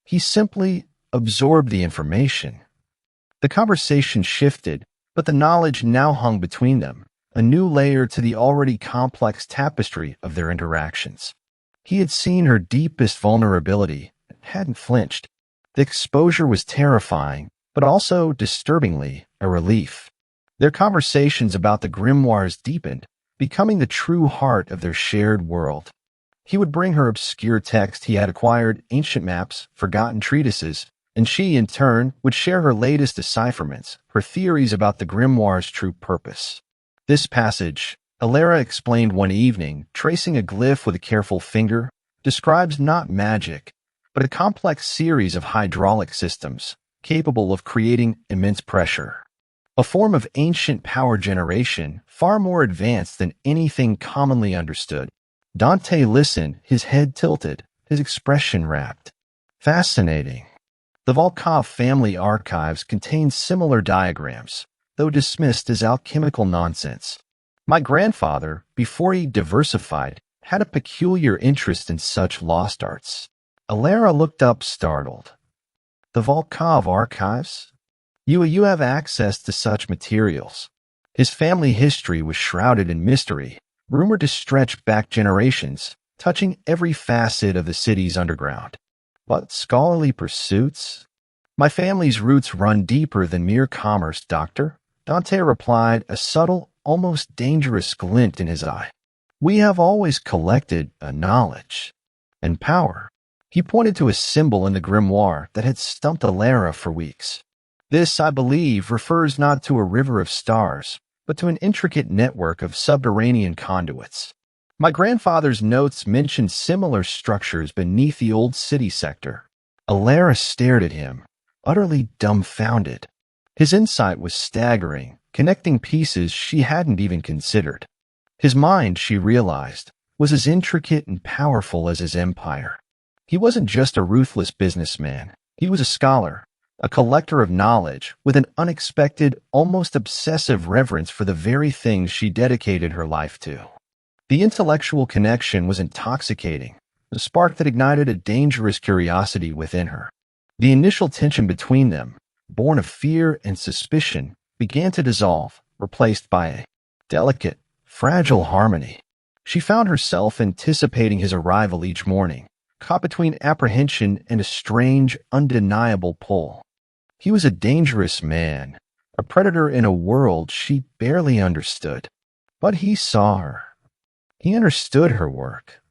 He simply absorbed the information. The conversation shifted, but the knowledge now hung between them, a new layer to the already complex tapestry of their interactions. He had seen her deepest vulnerability and hadn't flinched. The exposure was terrifying, but also disturbingly a relief. Their conversations about the grimoires deepened, becoming the true heart of their shared world. He would bring her obscure text he had acquired, ancient maps, forgotten treatises, and she, in turn, would share her latest decipherments, her theories about the grimoire's true purpose. This passage, Alara explained one evening, tracing a glyph with a careful finger, describes not magic, but a complex series of hydraulic systems capable of creating immense pressure. A form of ancient power generation far more advanced than anything commonly understood. Dante listened, his head tilted, his expression rapt. Fascinating. The Volkov family archives contain similar diagrams, though dismissed as alchemical nonsense. My grandfather, before he diversified, had a peculiar interest in such lost arts. Alara looked up, startled. The Volkov archives? You have access to such materials. His family history was shrouded in mystery, rumored to stretch back generations, touching every facet of the city's underground. But scholarly pursuits? My family's roots run deeper than mere commerce, Doctor, Dante replied, a subtle, almost dangerous glint in his eye. We have always collected a knowledge and power. He pointed to a symbol in the grimoire that had stumped Alara for weeks. This, I believe, refers not to a river of stars, but to an intricate network of subterranean conduits. My grandfather's notes mentioned similar structures beneath the old city sector. Alara stared at him, utterly dumbfounded. His insight was staggering, connecting pieces she hadn't even considered. His mind, she realized, was as intricate and powerful as his empire. He wasn't just a ruthless businessman. He was a scholar, a collector of knowledge with an unexpected, almost obsessive reverence for the very things she dedicated her life to. The intellectual connection was intoxicating, a spark that ignited a dangerous curiosity within her. The initial tension between them, born of fear and suspicion, began to dissolve, replaced by a delicate, fragile harmony. She found herself anticipating his arrival each morning, caught between apprehension and a strange, undeniable pull. He was a dangerous man, a predator in a world she barely understood. But he saw her. He understood her work.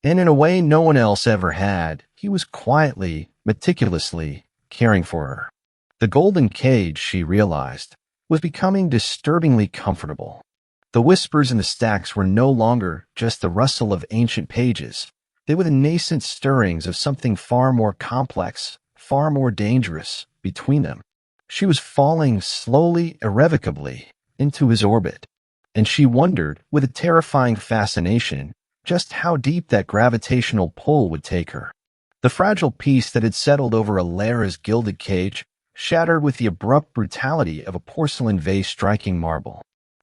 And in a way no one else ever had, he was quietly, meticulously caring for her. The golden cage, she realized, was becoming disturbingly comfortable. The whispers in the stacks were no longer just the rustle of ancient pages. They were the nascent stirrings of something far more complex, far more dangerous between them. She was falling slowly, irrevocably, into his orbit. And she wondered, with a terrifying fascination, just how deep that gravitational pull would take her. The fragile peace that had settled over Alara's gilded cage shattered with the abrupt brutality of a porcelain vase striking marble.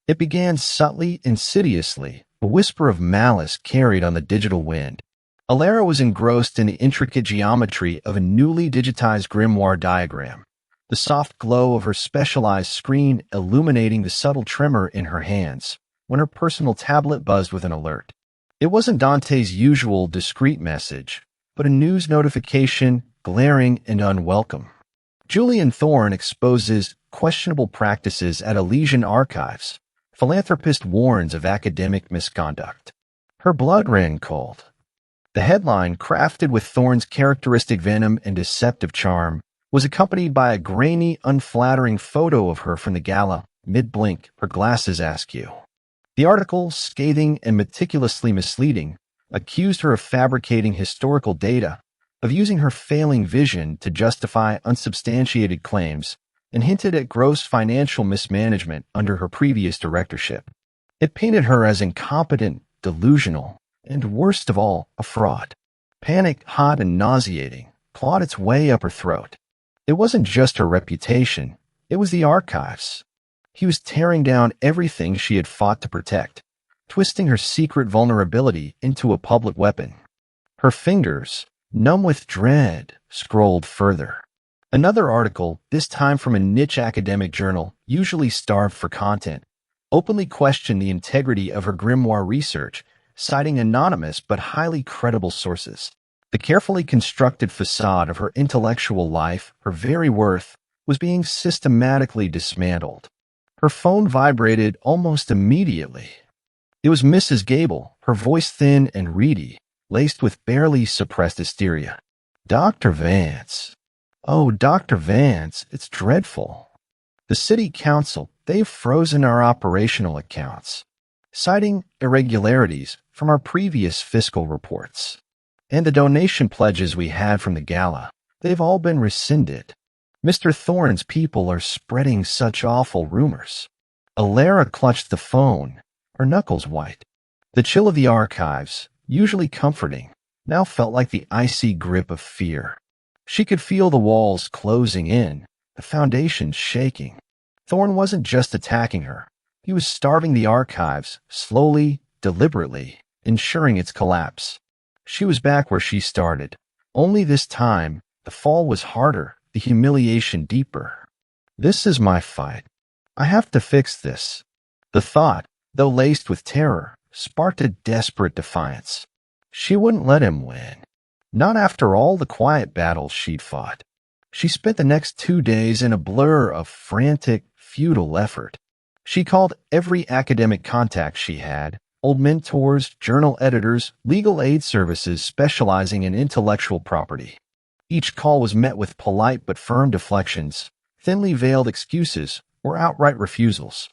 It began subtly, insidiously, a whisper of malice carried on the digital wind. Alara was engrossed in the intricate geometry of a newly digitized grimoire diagram, the soft glow of her specialized screen illuminating the subtle tremor in her hands, when her personal tablet buzzed with an alert. It wasn't Dante's usual discreet message, but a news notification, glaring and unwelcome. Julian Thorne exposes questionable practices at Elysian Archives, Philanthropist warns of academic misconduct. Her blood ran cold. The headline, crafted with Thorne's characteristic venom and deceptive charm, was accompanied by a grainy, unflattering photo of her from the gala. Mid-blink, her glasses askew. The article, scathing and meticulously misleading, accused her of fabricating historical data, of using her failing vision to justify unsubstantiated claims, and hinted at gross financial mismanagement under her previous directorship. It painted her as incompetent, delusional, and worst of all, a fraud. Panic, hot and nauseating, clawed its way up her throat. It wasn't just her reputation, it was the archives. He was tearing down everything she had fought to protect, twisting her secret vulnerability into a public weapon. Her fingers, numb with dread, scrolled further. Another article, this time from a niche academic journal, usually starved for content, openly questioned the integrity of her grimoire research, citing anonymous but highly credible sources. The carefully constructed facade of her intellectual life, her very worth, was being systematically dismantled. Her phone vibrated almost immediately. It was Mrs. Gable, her voice thin and reedy, laced with barely suppressed hysteria. "Dr. Vance. Oh, Dr. Vance, it's dreadful. The city council, they've frozen our operational accounts, citing irregularities from our previous fiscal reports. And the donation pledges we had from the gala, they've all been rescinded. Mr. Thorne's people are spreading such awful rumors." Alara clutched the phone, her knuckles white. The chill of the archives, usually comforting, now felt like the icy grip of fear. She could feel the walls closing in, the foundations shaking. Thorne wasn't just attacking her. He was starving the archives, slowly, deliberately, ensuring its collapse. She was back where she started. Only this time, the fall was harder, the humiliation deeper. "This is my fight. I have to fix this." The thought, though laced with terror, sparked a desperate defiance. She wouldn't let him win. Not after all the quiet battles she'd fought. She spent the next 2 days in a blur of frantic, futile effort. She called every academic contact she had, old mentors, journal editors, legal aid services specializing in intellectual property. Each call was met with polite but firm deflections, thinly veiled excuses, or outright refusals.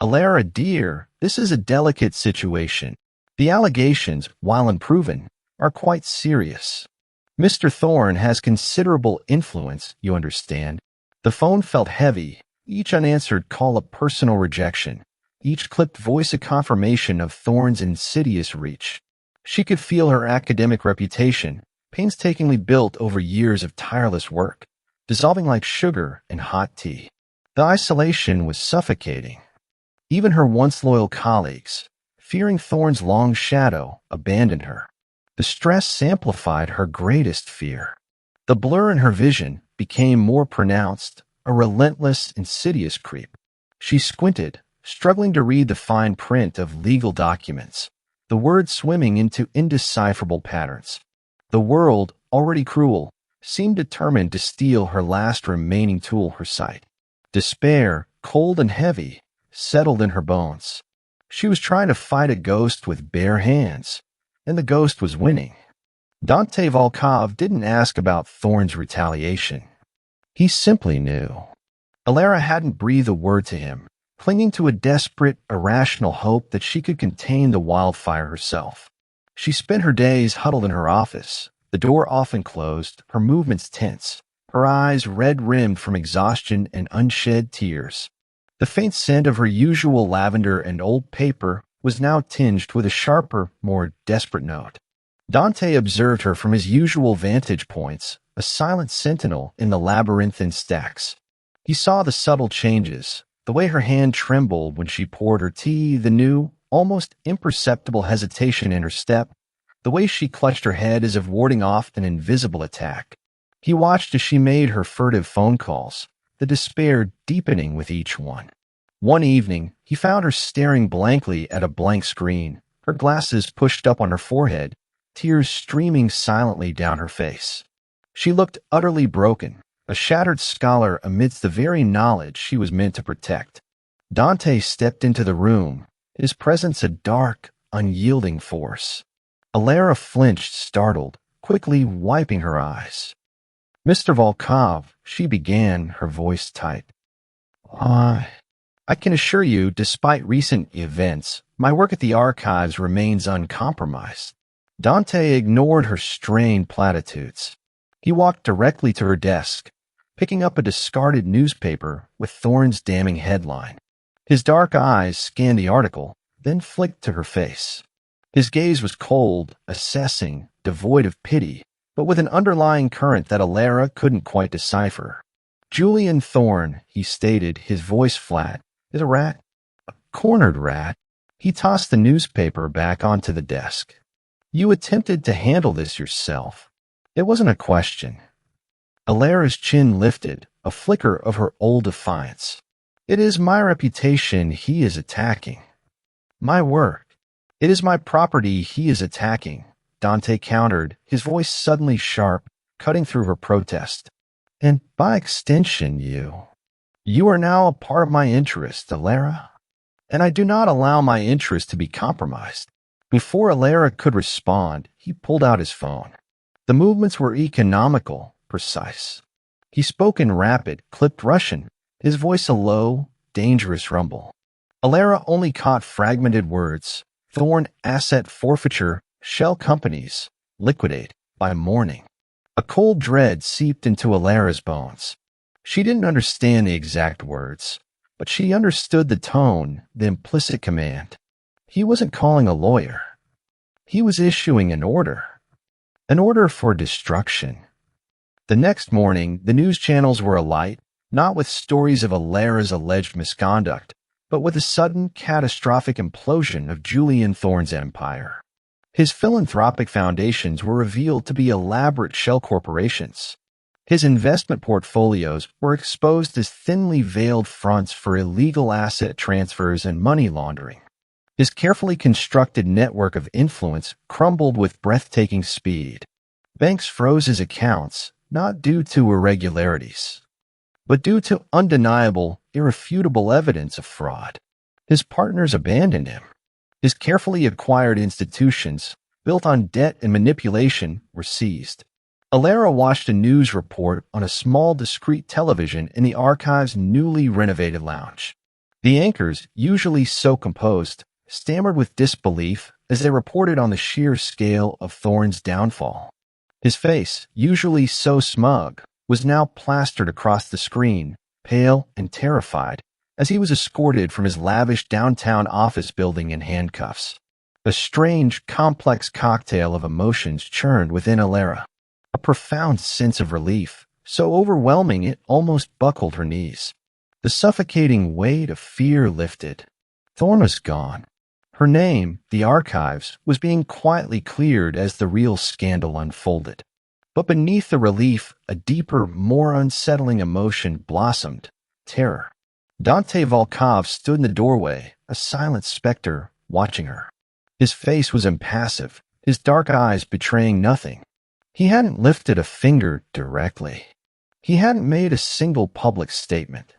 "Alara, dear, this is a delicate situation. The allegations, while unproven, are quite serious. Mr. Thorne has considerable influence, you understand." The phone felt heavy, each unanswered call a personal rejection, each clipped voice a confirmation of Thorne's insidious reach. She could feel her academic reputation, painstakingly built over years of tireless work, dissolving like sugar in hot tea. The isolation was suffocating. Even her once loyal colleagues, fearing Thorne's long shadow, abandoned her. The stress amplified her greatest fear. The blur in her vision became more pronounced, a relentless, insidious creep. She squinted, struggling to read the fine print of legal documents, the words swimming into indecipherable patterns. The world, already cruel, seemed determined to steal her last remaining tool, her sight. Despair, cold and heavy, settled in her bones. She was trying to fight a ghost with bare hands, and the ghost was winning. Dante Volkov didn't ask about Thorne's retaliation. He simply knew. Alara hadn't breathed a word to him, clinging to a desperate, irrational hope that she could contain the wildfire herself. She spent her days huddled in her office, the door often closed, her movements tense, her eyes red-rimmed from exhaustion and unshed tears. The faint scent of her usual lavender and old paper was now tinged with a sharper, more desperate note. Dante observed her from his usual vantage points, a silent sentinel in the labyrinthine stacks. He saw the subtle changes, the way her hand trembled when she poured her tea, the new, almost imperceptible hesitation in her step, the way she clutched her head as if warding off an invisible attack. He watched as she made her furtive phone calls, the despair deepening with each one. One evening, he found her staring blankly at a blank screen, her glasses pushed up on her forehead, tears streaming silently down her face. She looked utterly broken, a shattered scholar amidst the very knowledge she was meant to protect. Dante stepped into the room, his presence a dark, unyielding force. Alara flinched, startled, quickly wiping her eyes. "Mr. Volkov," she began, her voice tight. I can assure you, despite recent events, my work at the archives remains uncompromised." Dante ignored her strained platitudes. He walked directly to her desk, picking up a discarded newspaper with Thorne's damning headline. His dark eyes scanned the article, then flicked to her face. His gaze was cold, assessing, devoid of pity, but with an underlying current that Alara couldn't quite decipher. "Julian Thorne," he stated, his voice flat, "is a rat. A cornered rat." He tossed the newspaper back onto the desk. "You attempted to handle this yourself." It wasn't a question. Alara's chin lifted, a flicker of her old defiance. "It is my reputation he is attacking. My work. It is my property he is attacking," Dante countered, his voice suddenly sharp, cutting through her protest. "And by extension, you. You are now a part of my interest, Alara. And I do not allow my interest to be compromised." Before Alara could respond, he pulled out his phone. The movements were economical, precise. He spoke in rapid, clipped Russian, his voice a low, dangerous rumble. Alara only caught fragmented words. Thorne asset forfeiture, shell companies, liquidate, by morning. A cold dread seeped into Alara's bones. She didn't understand the exact words, but she understood the tone, the implicit command. He wasn't calling a lawyer. He was issuing an order. An order for destruction. The next morning, the news channels were alight, not with stories of Alara's alleged misconduct, but with a sudden, catastrophic implosion of Julian Thorne's empire. His philanthropic foundations were revealed to be elaborate shell corporations. His investment portfolios were exposed as thinly veiled fronts for illegal asset transfers and money laundering. His carefully constructed network of influence crumbled with breathtaking speed. Banks froze his accounts, not due to irregularities, but due to undeniable, irrefutable evidence of fraud. His partners abandoned him. His carefully acquired institutions, built on debt and manipulation, were seized. Alara watched a news report on a small, discreet television in the archive's newly renovated lounge. The anchors, usually so composed, stammered with disbelief as they reported on the sheer scale of Thorne's downfall. His face, usually so smug, was now plastered across the screen, pale and terrified, as he was escorted from his lavish downtown office building in handcuffs. A strange, complex cocktail of emotions churned within Alara. A profound sense of relief, so overwhelming it almost buckled her knees. The suffocating weight of fear lifted. Thorne was gone. Her name, the archives, was being quietly cleared as the real scandal unfolded. But beneath the relief, a deeper, more unsettling emotion blossomed: terror. Dante Volkov stood in the doorway, a silent specter, watching her. His face was impassive, his dark eyes betraying nothing. He hadn't lifted a finger directly. He hadn't made a single public statement.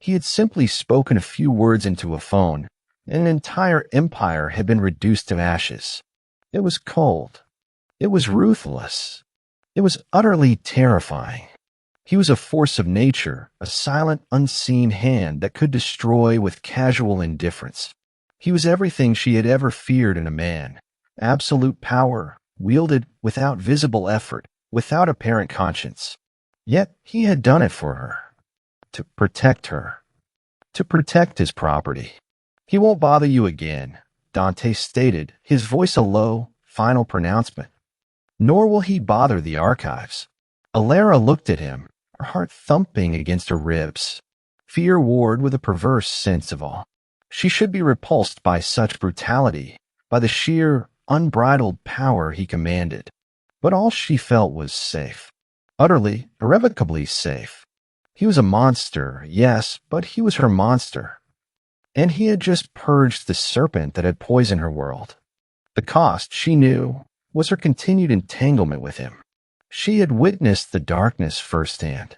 He had simply spoken a few words into a phone, and an entire empire had been reduced to ashes. It was cold. It was ruthless. It was utterly terrifying. He was a force of nature, a silent, unseen hand that could destroy with casual indifference. He was everything she had ever feared in a man: absolute power, wielded without visible effort, without apparent conscience. Yet he had done it for her. To protect her. To protect his property. "He won't bother you again," Dante stated, his voice a low, final pronouncement. "Nor will he bother the archives." Alara looked at him, her heart thumping against her ribs. Fear warred with a perverse sense of awe. She should be repulsed by such brutality, by the sheer, unbridled power he commanded. But all she felt was safe. Utterly, irrevocably safe. He was a monster, yes, but he was her monster. And he had just purged the serpent that had poisoned her world. The cost, she knew, was her continued entanglement with him. She had witnessed the darkness firsthand.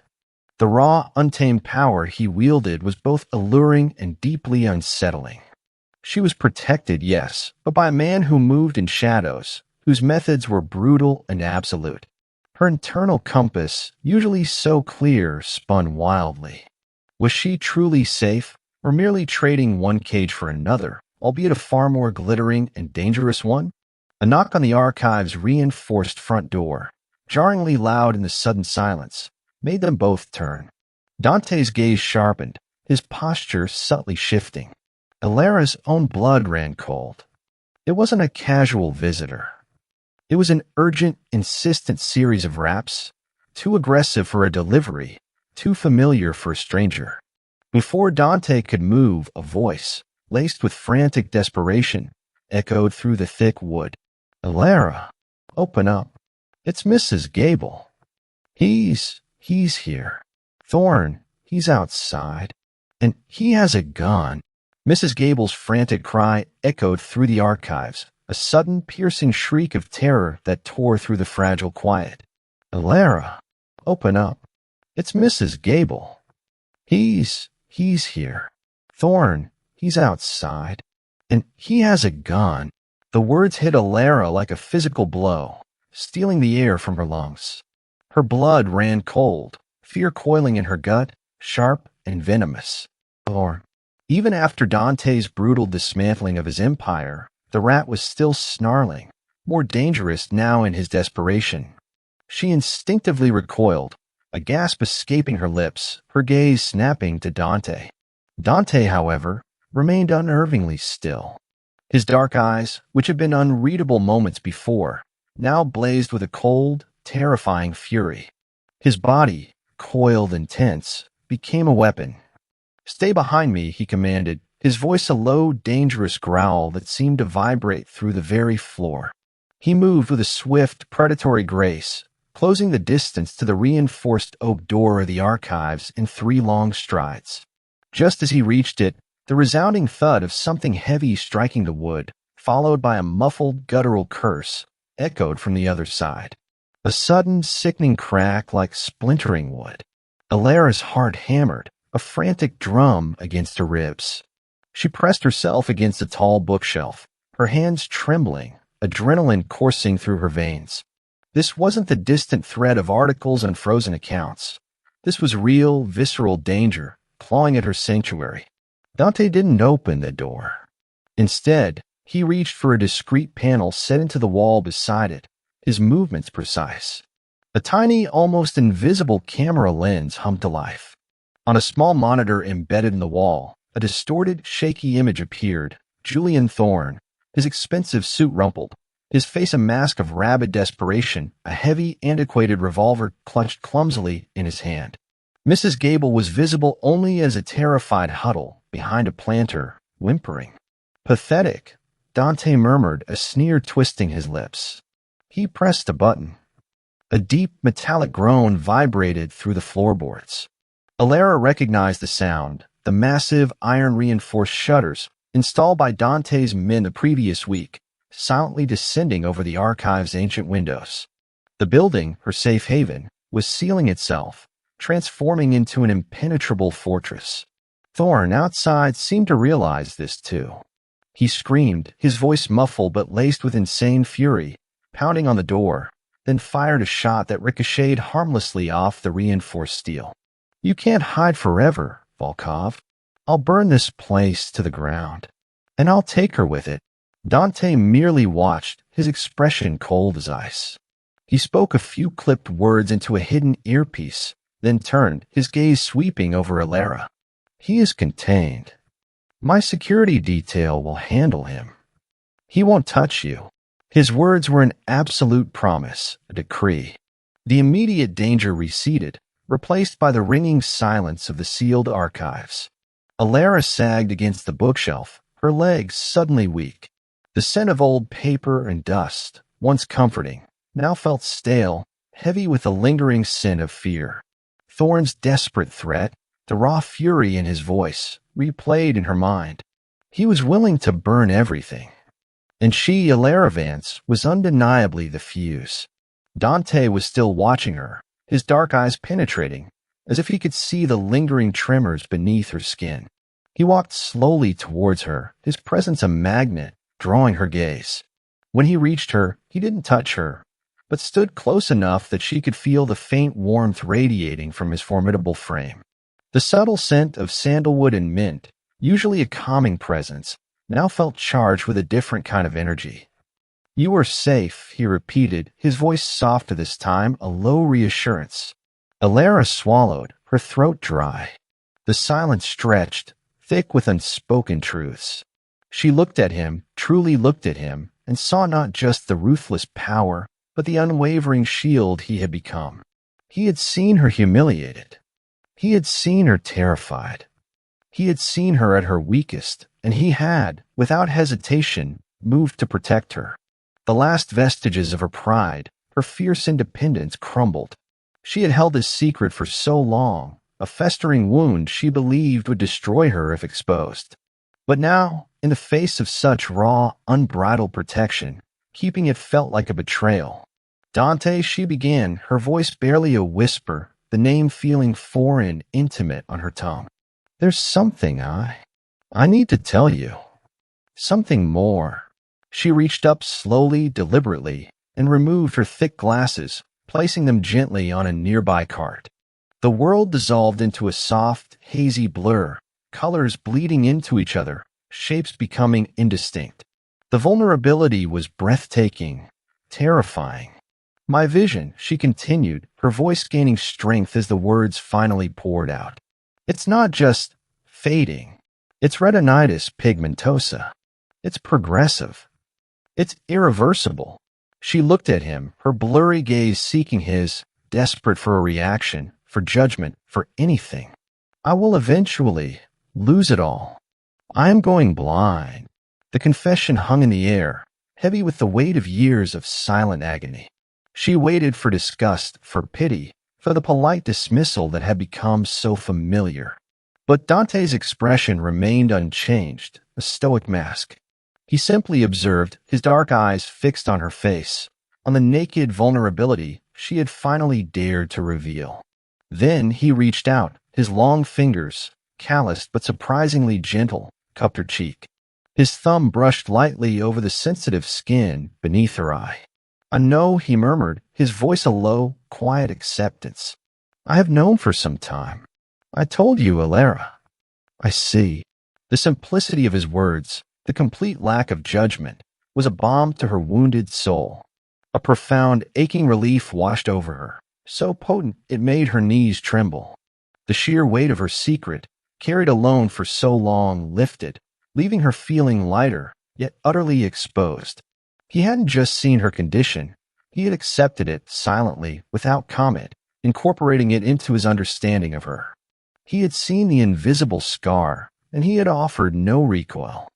The raw, untamed power he wielded was both alluring and deeply unsettling. She was protected, yes, but by a man who moved in shadows, whose methods were brutal and absolute. Her internal compass, usually so clear, spun wildly. Was she truly safe, or merely trading one cage for another, albeit a far more glittering and dangerous one? A knock on the archive's reinforced front door, jarringly loud in the sudden silence, made them both turn. Dante's gaze sharpened, his posture subtly shifting. Alara's own blood ran cold. It wasn't a casual visitor. It was an urgent, insistent series of raps, too aggressive for a delivery, too familiar for a stranger. Before Dante could move, a voice, laced with frantic desperation, echoed through the thick wood. "Alara, open up. It's Mrs. Gable. He's here. Thorn, he's outside. And he has a gun." Mrs. Gable's frantic cry echoed through the archives, a sudden, piercing shriek of terror that tore through the fragile quiet. "Alara, open up. It's Mrs. Gable. He's here. Thorn, he's outside. And he has a gun." The words hit Alara like a physical blow, stealing the air from her lungs. Her blood ran cold, fear coiling in her gut, sharp and venomous. Thorn. Even after Dante's brutal dismantling of his empire, the rat was still snarling, more dangerous now in his desperation. She instinctively recoiled, a gasp escaping her lips, her gaze snapping to Dante. Dante, however, remained unnervingly still. His dark eyes, which had been unreadable moments before, now blazed with a cold, terrifying fury. His body, coiled and tense, became a weapon. "Stay behind me," he commanded, his voice a low, dangerous growl that seemed to vibrate through the very floor. He moved with a swift, predatory grace, closing the distance to the reinforced oak door of the archives in 3 long strides. Just as he reached it, the resounding thud of something heavy striking the wood, followed by a muffled, guttural curse, echoed from the other side. A sudden, sickening crack like splintering wood. Alara's heart hammered, a frantic drum against her ribs. She pressed herself against a tall bookshelf, her hands trembling, adrenaline coursing through her veins. This wasn't the distant threat of articles and frozen accounts. This was real, visceral danger, clawing at her sanctuary. Dante didn't open the door. Instead, he reached for a discreet panel set into the wall beside it, his movements precise. A tiny, almost invisible camera lens hummed to life. On a small monitor embedded in the wall, a distorted, shaky image appeared. Julian Thorn, his expensive suit rumpled, his face a mask of rabid desperation, a heavy, antiquated revolver clutched clumsily in his hand. Mrs. Gable was visible only as a terrified huddle behind a planter, whimpering. "Pathetic," Dante murmured, a sneer twisting his lips. He pressed a button. A deep, metallic groan vibrated through the floorboards. Alara recognized the sound, the massive, iron-reinforced shutters installed by Dante's men the previous week, silently descending over the archive's ancient windows. The building, her safe haven, was sealing itself, transforming into an impenetrable fortress. Thorn, outside, seemed to realize this too. He screamed, his voice muffled but laced with insane fury, pounding on the door, then fired a shot that ricocheted harmlessly off the reinforced steel. "You can't hide forever, Volkov. I'll burn this place to the ground. And I'll take her with it." Dante merely watched, his expression cold as ice. He spoke a few clipped words into a hidden earpiece, then turned, his gaze sweeping over Alara. "He is contained. My security detail will handle him. He won't touch you." His words were an absolute promise, a decree. The immediate danger receded, replaced by the ringing silence of the sealed archives. Alara sagged against the bookshelf, her legs suddenly weak. The scent of old paper and dust, once comforting, now felt stale, heavy with the lingering sin of fear. Thorn's desperate threat, the raw fury in his voice, replayed in her mind. He was willing to burn everything. And she, Alara Vance, was undeniably the fuse. Dante was still watching her, his dark eyes penetrating, as if he could see the lingering tremors beneath her skin. He walked slowly towards her, his presence a magnet, drawing her gaze. When he reached her, he didn't touch her, but stood close enough that she could feel the faint warmth radiating from his formidable frame. The subtle scent of sandalwood and mint, usually a calming presence, now felt charged with a different kind of energy. "You are safe," he repeated, his voice soft this time, a low reassurance. Alara swallowed, her throat dry. The silence stretched, thick with unspoken truths. She looked at him, truly looked at him, and saw not just the ruthless power, but the unwavering shield he had become. He had seen her humiliated. He had seen her terrified. He had seen her at her weakest, and he had, without hesitation, moved to protect her. The last vestiges of her pride, her fierce independence crumbled. She had held his secret for so long, a festering wound she believed would destroy her if exposed. But now, in the face of such raw, unbridled protection, keeping it felt like a betrayal. "Dante," she began, her voice barely a whisper, the name feeling foreign, intimate on her tongue. "There's something I need to tell you. Something more." She reached up slowly, deliberately, and removed her thick glasses, placing them gently on a nearby cart. The world dissolved into a soft, hazy blur, colors bleeding into each other, shapes becoming indistinct. The vulnerability was breathtaking, terrifying. "My vision," she continued, her voice gaining strength as the words finally poured out. "It's not just fading. It's retinitis pigmentosa. It's progressive. It's irreversible." She looked at him, her blurry gaze seeking his, desperate for a reaction, for judgment, for anything. "I will eventually lose it all. I am going blind." The confession hung in the air, heavy with the weight of years of silent agony. She waited for disgust, for pity, for the polite dismissal that had become so familiar. But Dante's expression remained unchanged, a stoic mask. He simply observed, his dark eyes fixed on her face, on the naked vulnerability she had finally dared to reveal. Then he reached out, his long fingers, calloused but surprisingly gentle, cupped her cheek. His thumb brushed lightly over the sensitive skin beneath her eye. "I know," he murmured, his voice a low, quiet acceptance. "I have known for some time. I told you, Alara." "I see." The simplicity of his words, the complete lack of judgment, was a balm to her wounded soul. A profound, aching relief washed over her, so potent it made her knees tremble. The sheer weight of her secret, carried alone for so long, lifted, leaving her feeling lighter, yet utterly exposed. He hadn't just seen her condition, he had accepted it silently, without comment, incorporating it into his understanding of her. He had seen the invisible scar, and he had offered no recoil.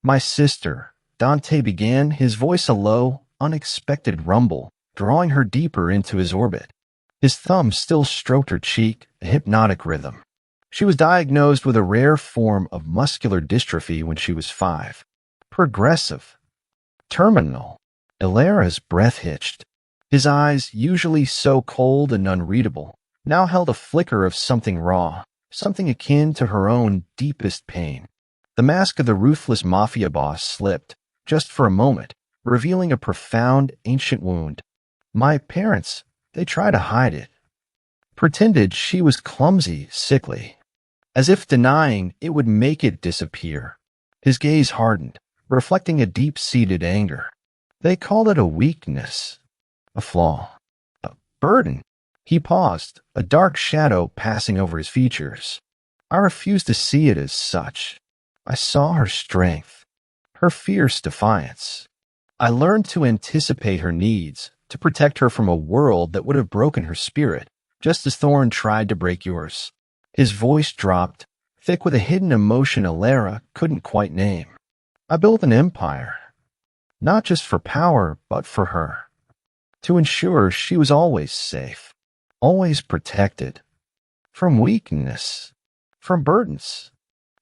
"My sister," Dante began, his voice a low, unexpected rumble, drawing her deeper into his orbit. His thumb still stroked her cheek, a hypnotic rhythm. "She was diagnosed with a rare form of muscular dystrophy when she was 5. Progressive. Terminal." Alara's breath hitched. His eyes, usually so cold and unreadable, now held a flicker of something raw, something akin to her own deepest pain. The mask of the ruthless Mafia boss slipped, just for a moment, revealing a profound, ancient wound. "My parents, they tried to hide it. Pretended she was clumsy, sickly. As if denying it would make it disappear." His gaze hardened, reflecting a deep-seated anger. "They called it a weakness, a flaw, a burden." He paused, a dark shadow passing over his features. "I refused to see it as such. I saw her strength, her fierce defiance. I learned to anticipate her needs, to protect her from a world that would have broken her spirit, just as Thorn tried to break yours." His voice dropped, thick with a hidden emotion Alara couldn't quite name. "I built an empire, not just for power, but for her. To ensure she was always safe, always protected. From weakness, from burdens,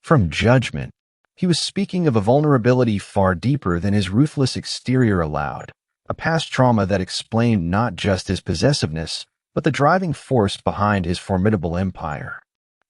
from judgment." He was speaking of a vulnerability far deeper than his ruthless exterior allowed, a past trauma that explained not just his possessiveness, but the driving force behind his formidable empire.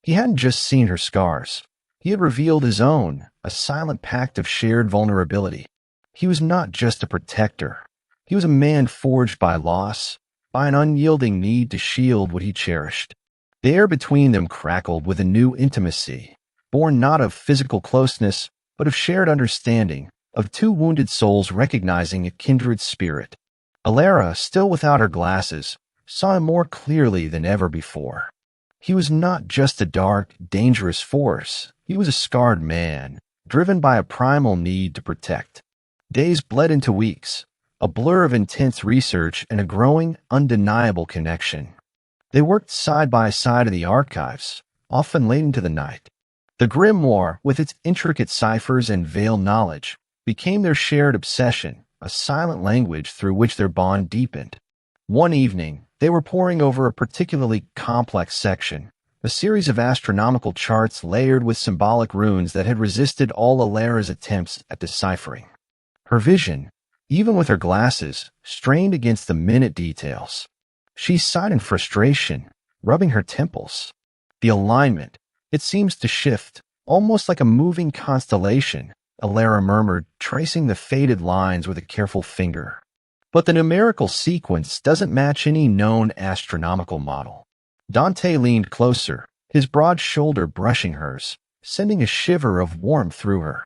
He hadn't just seen her scars. He had revealed his own, a silent pact of shared vulnerability. He was not just a protector. He was a man forged by loss, by an unyielding need to shield what he cherished. The air between them crackled with a new intimacy, born not of physical closeness, but of shared understanding, of two wounded souls recognizing a kindred spirit. Alara, still without her glasses, saw him more clearly than ever before. He was not just a dark, dangerous force. He was a scarred man, driven by a primal need to protect. Days bled into weeks, a blur of intense research and a growing, undeniable connection. They worked side by side in the archives, often late into the night. The grimoire, with its intricate ciphers and veiled knowledge, became their shared obsession, a silent language through which their bond deepened. One evening, they were poring over a particularly complex section, a series of astronomical charts layered with symbolic runes that had resisted all Alara's attempts at deciphering. Her vision, even with her glasses, strained against the minute details. She sighed in frustration, rubbing her temples. The alignment, it seems to shift, almost like a moving constellation, Alara murmured, tracing the faded lines with a careful finger. But the numerical sequence doesn't match any known astronomical model. Dante leaned closer, his broad shoulder brushing hers, sending a shiver of warmth through her.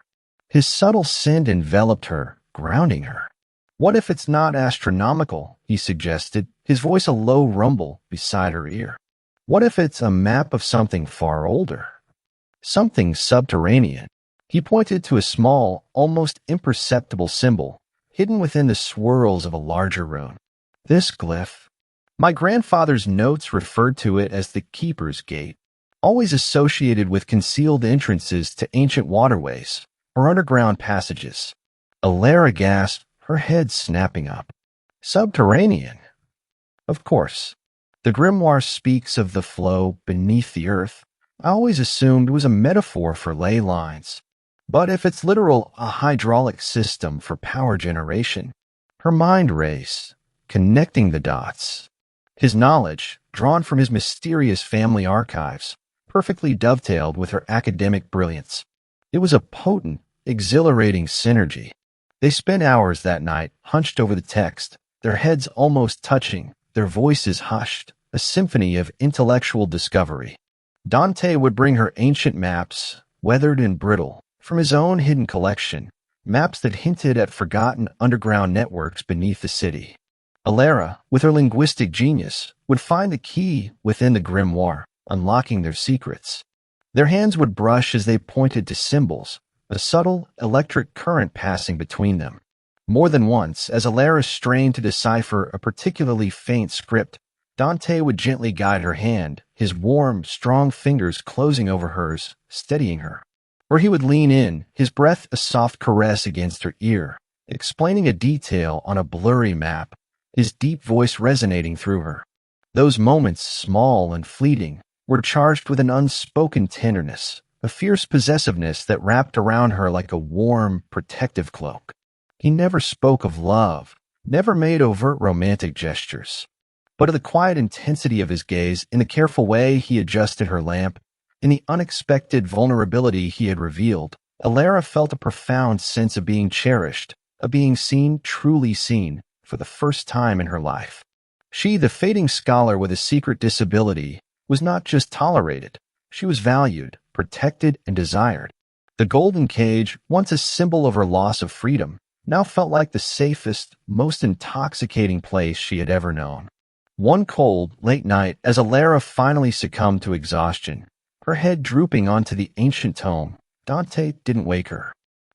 His subtle scent enveloped her, grounding her. "What if it's not astronomical?" he suggested, his voice a low rumble beside her ear. "What if it's a map of something far older? Something subterranean?" He pointed to a small, almost imperceptible symbol, hidden within the swirls of a larger rune. "This glyph. My grandfather's notes referred to it as the Keeper's Gate, always associated with concealed entrances to ancient waterways or underground passages." Alara gasped, her head snapping up. "Subterranean? Of course. The grimoire speaks of the flow beneath the earth. I always assumed it was a metaphor for ley lines. But if it's literal, a hydraulic system for power generation." Her mind raced, connecting the dots. His knowledge, drawn from his mysterious family archives, perfectly dovetailed with her academic brilliance. It was a potent, exhilarating synergy. They spent hours that night, hunched over the text, their heads almost touching, their voices hushed, a symphony of intellectual discovery. Dante would bring her ancient maps, weathered and brittle, from his own hidden collection, maps that hinted at forgotten underground networks beneath the city. Alara, with her linguistic genius, would find the key within the grimoire, unlocking their secrets. Their hands would brush as they pointed to symbols, a subtle electric current passing between them. More than once, as Alara strained to decipher a particularly faint script, Dante would gently guide her hand, his warm, strong fingers closing over hers, steadying her. Or he would lean in, his breath a soft caress against her ear, explaining a detail on a blurry map, his deep voice resonating through her. Those moments, small and fleeting, were charged with an unspoken tenderness, a fierce possessiveness that wrapped around her like a warm, protective cloak. He never spoke of love, never made overt romantic gestures. But of the quiet intensity of his gaze, in the careful way he adjusted her lamp, in the unexpected vulnerability he had revealed, Alara felt a profound sense of being cherished, of being seen, truly seen, for the first time in her life. She, the fading scholar with a secret disability, was not just tolerated. She was valued, protected, and desired. The golden cage, once a symbol of her loss of freedom, now felt like the safest, most intoxicating place she had ever known. One cold, late night, as Alara finally succumbed to exhaustion, her head drooping onto the ancient tome, Dante didn't wake her.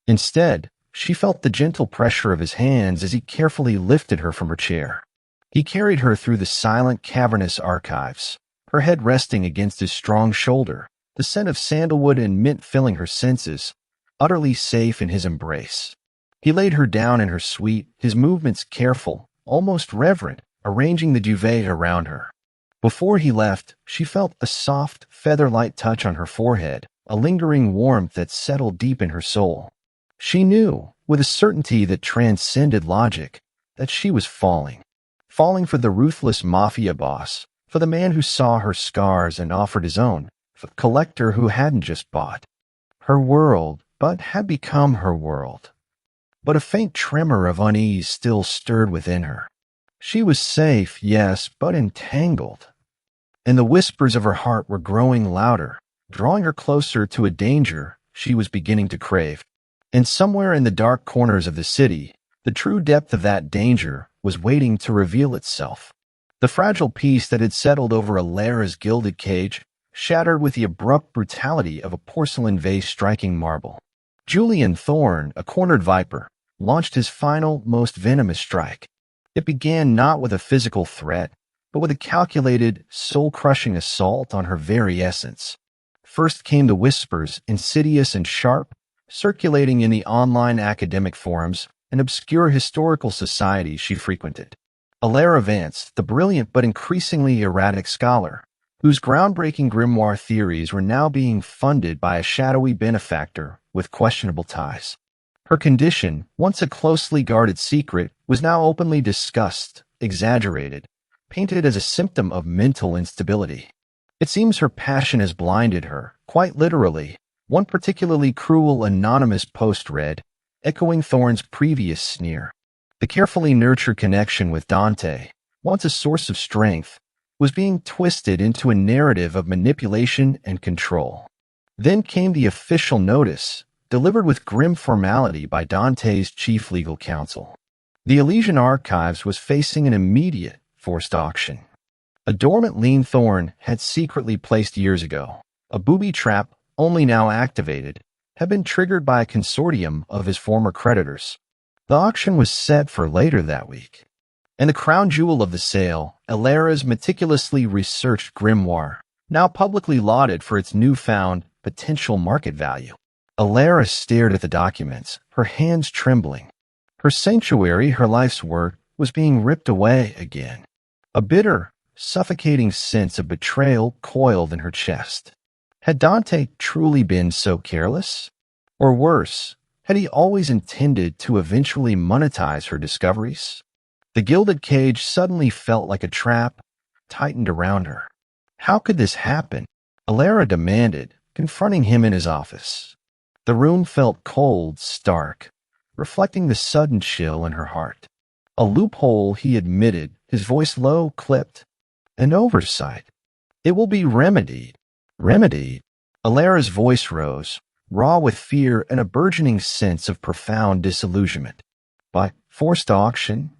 Instead, she felt the gentle pressure of his hands as he carefully lifted her from her chair. He carried her through the silent, cavernous archives, her head resting against his strong shoulder, the scent of sandalwood and mint filling her senses, utterly safe in his embrace. He laid her down in her suite, his movements careful, almost reverent, arranging the duvet around her. Before he left, she felt a soft, feather-light touch on her forehead, a lingering warmth that settled deep in her soul. She knew, with a certainty that transcended logic, that she was falling. falling for the ruthless Mafia boss, for the man who saw her scars and offered his own, for the collector who hadn't just bought her world, but had become her world. But a faint tremor of unease still stirred within her. She was safe, yes, but entangled. And the whispers of her heart were growing louder, drawing her closer to a danger she was beginning to crave. And somewhere in the dark corners of the city, the true depth of that danger was waiting to reveal itself. The fragile peace that had settled over Alara's gilded cage shattered with the abrupt brutality of a porcelain vase striking marble. Julian Thorne, a cornered viper, launched his final, most venomous strike. It began not with a physical threat, but with a calculated, soul-crushing assault on her very essence. First came the whispers, insidious and sharp, circulating in the online academic forums and obscure historical societies she frequented. Alara Vance, the brilliant but increasingly erratic scholar, whose groundbreaking grimoire theories were now being funded by a shadowy benefactor with questionable ties. Her condition, once a closely guarded secret, was now openly discussed, exaggerated, painted as a symptom of mental instability. It seems her passion has blinded her, quite literally. One particularly cruel anonymous post read, echoing Thorne's previous sneer. The carefully nurtured connection with Dante, once a source of strength, was being twisted into a narrative of manipulation and control. Then came the official notice, delivered with grim formality by Dante's chief legal counsel. The Elysian Archives was facing an immediate, forced auction. A dormant lien Thorne had secretly placed years ago, a booby trap only now activated, had been triggered by a consortium of his former creditors. The auction was set for later that week. And the crown jewel of the sale, Alara's meticulously researched grimoire, now publicly lauded for its newfound potential market value. Alara stared at the documents, her hands trembling. Her sanctuary, her life's work, was being ripped away again. A bitter, suffocating sense of betrayal coiled in her chest. Had Dante truly been so careless? Or worse, had he always intended to eventually monetize her discoveries? The gilded cage suddenly felt like a trap, tightened around her. How could this happen? Alara demanded, confronting him in his office. The room felt cold, stark, reflecting the sudden chill in her heart. A loophole, he admitted, his voice low, clipped. An oversight. It will be remedied. Remedied? Alara's voice rose, raw with fear and a burgeoning sense of profound disillusionment. By forced auction?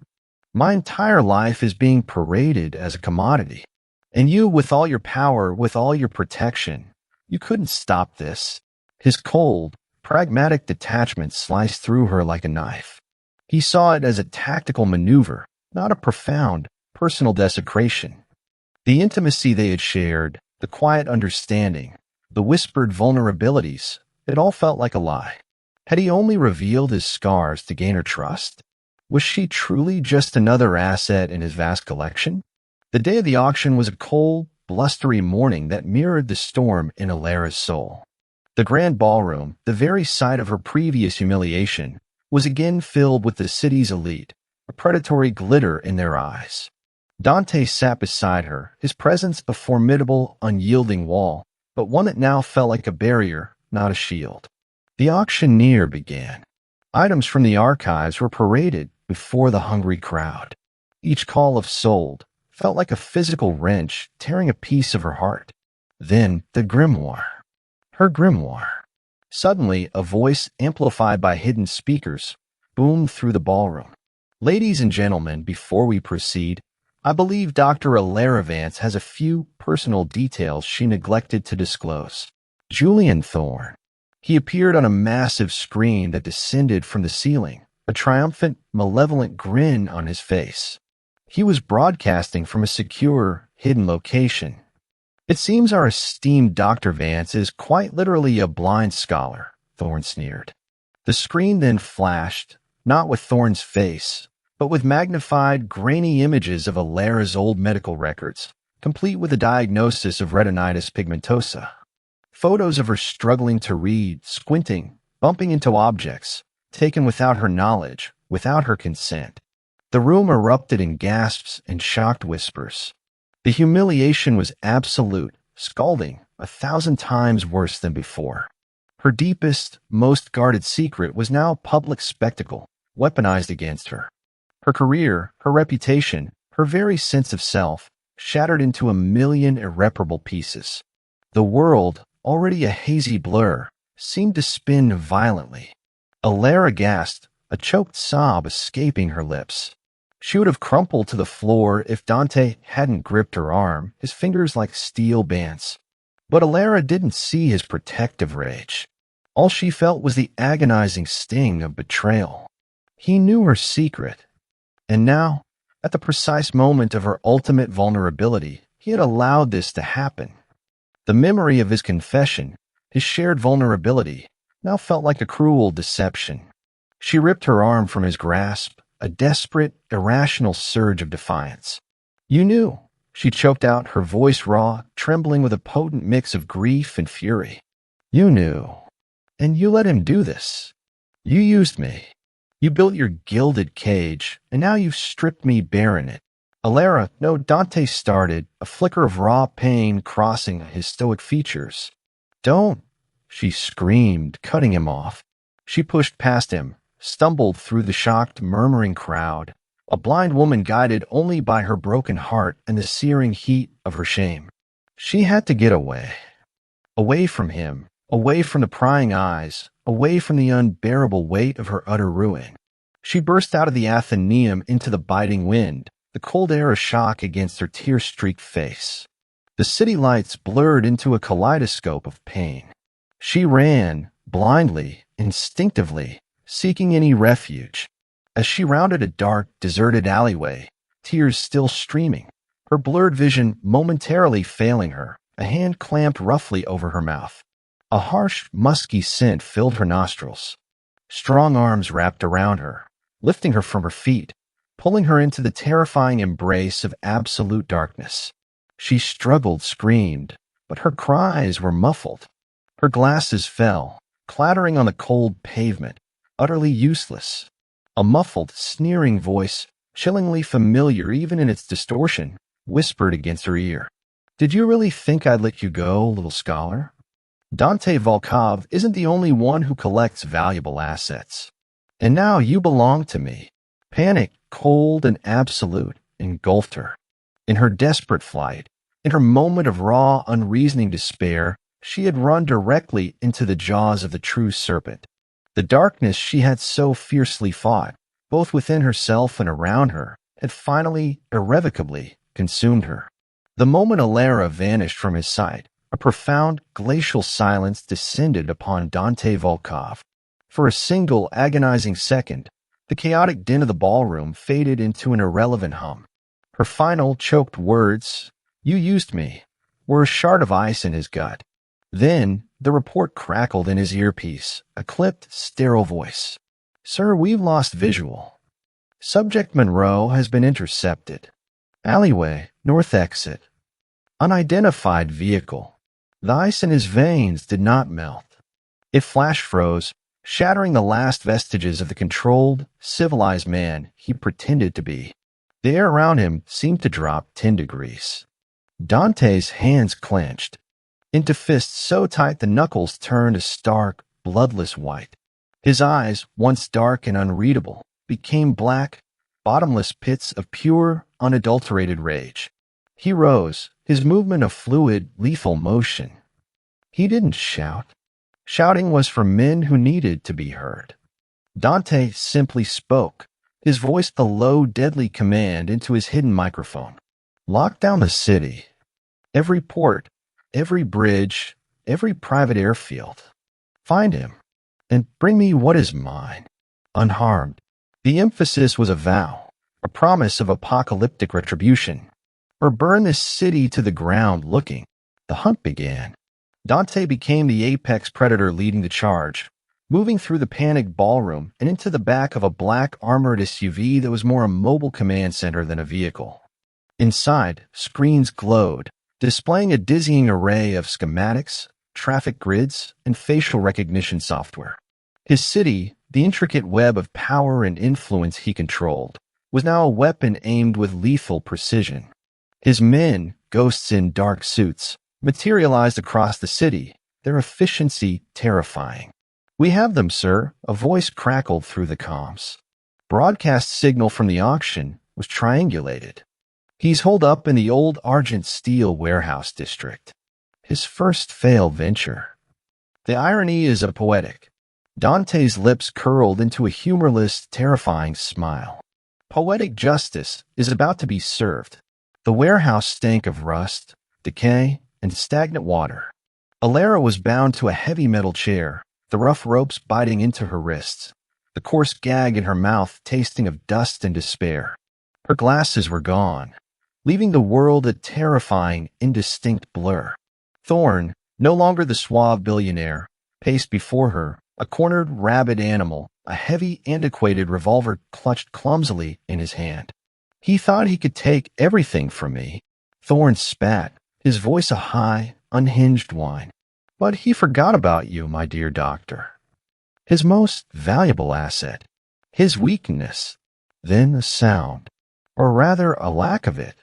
My entire life is being paraded as a commodity. And you, with all your power, with all your protection, you couldn't stop this. His cold, pragmatic detachment sliced through her like a knife. He saw it as a tactical maneuver, not a profound, personal desecration. The intimacy they had shared, the quiet understanding, the whispered vulnerabilities, it all felt like a lie. Had he only revealed his scars to gain her trust? Was she truly just another asset in his vast collection? The day of the auction was a cold, blustery morning that mirrored the storm in Alara's soul. The grand ballroom, the very site of her previous humiliation, was again filled with the city's elite, a predatory glitter in their eyes. Dante sat beside her, his presence a formidable, unyielding wall, but one that now felt like a barrier, not a shield. The auctioneer began. Items from the archives were paraded before the hungry crowd. Each call of sold felt like a physical wrench tearing a piece of her heart. Then the grimoire. Her grimoire. Suddenly, a voice amplified by hidden speakers boomed through the ballroom. Ladies and gentlemen, before we proceed, I believe Dr. Alara Vance has a few personal details she neglected to disclose. Julian Thorne. He appeared on a massive screen that descended from the ceiling, a triumphant, malevolent grin on his face. He was broadcasting from a secure, hidden location. It seems our esteemed Dr. Vance is quite literally a blind scholar, Thorne sneered. The screen then flashed, not with Thorne's face, but with magnified, grainy images of Alara's old medical records, complete with a diagnosis of retinitis pigmentosa. Photos of her struggling to read, squinting, bumping into objects, taken without her knowledge, without her consent. The room erupted in gasps and shocked whispers. The humiliation was absolute, scalding, 1,000 times worse than before. Her deepest, most guarded secret was now a public spectacle, weaponized against her. Her career, her reputation, her very sense of self, shattered into a million irreparable pieces. The world, already a hazy blur, seemed to spin violently. Alara gasped, a choked sob escaping her lips. She would have crumpled to the floor if Dante hadn't gripped her arm, his fingers like steel bands. But Alara didn't see his protective rage. All she felt was the agonizing sting of betrayal. He knew her secret. And now, at the precise moment of her ultimate vulnerability, he had allowed this to happen. The memory of his confession, his shared vulnerability, now felt like a cruel deception. She ripped her arm from his grasp, a desperate, irrational surge of defiance. "You knew," she choked out, her voice raw, trembling with a potent mix of grief and fury. "You knew. And you let him do this. You used me. You built your gilded cage, and now you've stripped me bare in it." "Alara, no," Dante started, a flicker of raw pain crossing his stoic features. "Don't," she screamed, cutting him off. She pushed past him, stumbled through the shocked, murmuring crowd, a blind woman guided only by her broken heart and the searing heat of her shame. She had to get away. Away from him, away from the prying eyes, away from the unbearable weight of her utter ruin. She burst out of the Athenaeum into the biting wind, the cold air a shock against her tear-streaked face. The city lights blurred into a kaleidoscope of pain. She ran, blindly, instinctively, seeking any refuge. As she rounded a dark, deserted alleyway, tears still streaming, her blurred vision momentarily failing her, a hand clamped roughly over her mouth. A harsh, musky scent filled her nostrils. Strong arms wrapped around her, lifting her from her feet, pulling her into the terrifying embrace of absolute darkness. She struggled, screamed, but her cries were muffled. Her glasses fell, clattering on the cold pavement, utterly useless. A muffled, sneering voice, chillingly familiar even in its distortion, whispered against her ear. "Did you really think I'd let you go, little scholar? Dante Volkov isn't the only one who collects valuable assets. And now you belong to me." Panic, cold and absolute, engulfed her. In her desperate flight, in her moment of raw, unreasoning despair, she had run directly into the jaws of the true serpent. The darkness she had so fiercely fought, both within herself and around her, had finally, irrevocably, consumed her. The moment Alara vanished from his sight, a profound, glacial silence descended upon Dante Volkov. For a single, agonizing second, the chaotic din of the ballroom faded into an irrelevant hum. Her final, choked words, "You used me," were a shard of ice in his gut. Then, the report crackled in his earpiece, a clipped, sterile voice. "Sir, we've lost visual. Subject Monroe has been intercepted. Alleyway, north exit. Unidentified vehicle." The ice in his veins did not melt. It flash froze, shattering the last vestiges of the controlled, civilized man he pretended to be. The air around him seemed to drop 10 degrees. Dante's hands clenched, into fists so tight the knuckles turned a stark, bloodless white. His eyes, once dark and unreadable, became black, bottomless pits of pure, unadulterated rage. He rose, his movement a fluid, lethal motion. He didn't shout. Shouting was for men who needed to be heard. Dante simply spoke, his voice the low, deadly command into his hidden microphone. "Lock down the city. Every port, every bridge, every private airfield. Find him, and bring me what is mine, unharmed." The emphasis was a vow, a promise of apocalyptic retribution. "Or burn this city to the ground looking." The hunt began. Dante became the apex predator leading the charge, moving through the panicked ballroom and into the back of a black armored SUV that was more a mobile command center than a vehicle. Inside, screens glowed, displaying a dizzying array of schematics, traffic grids, and facial recognition software. His city, the intricate web of power and influence he controlled, was now a weapon aimed with lethal precision. His men, ghosts in dark suits, materialized across the city, their efficiency terrifying. "We have them, sir," a voice crackled through the comms. Broadcast signal from the auction was triangulated. "He's holed up in the old Argent Steel warehouse district. His first failed venture." The irony is poetic. Dante's lips curled into a humorless, terrifying smile. Poetic justice is about to be served. The warehouse stank of rust, decay, and stagnant water. Alara was bound to a heavy metal chair, the rough ropes biting into her wrists, the coarse gag in her mouth tasting of dust and despair. Her glasses were gone, leaving the world a terrifying, indistinct blur. Thorn, no longer the suave billionaire, paced before her, a cornered, rabid animal, a heavy, antiquated revolver clutched clumsily in his hand. "He thought he could take everything from me." Thorn spat, his voice a high, unhinged whine. "But he forgot about you, my dear doctor. His most valuable asset. His weakness." Then a sound, or rather a lack of it.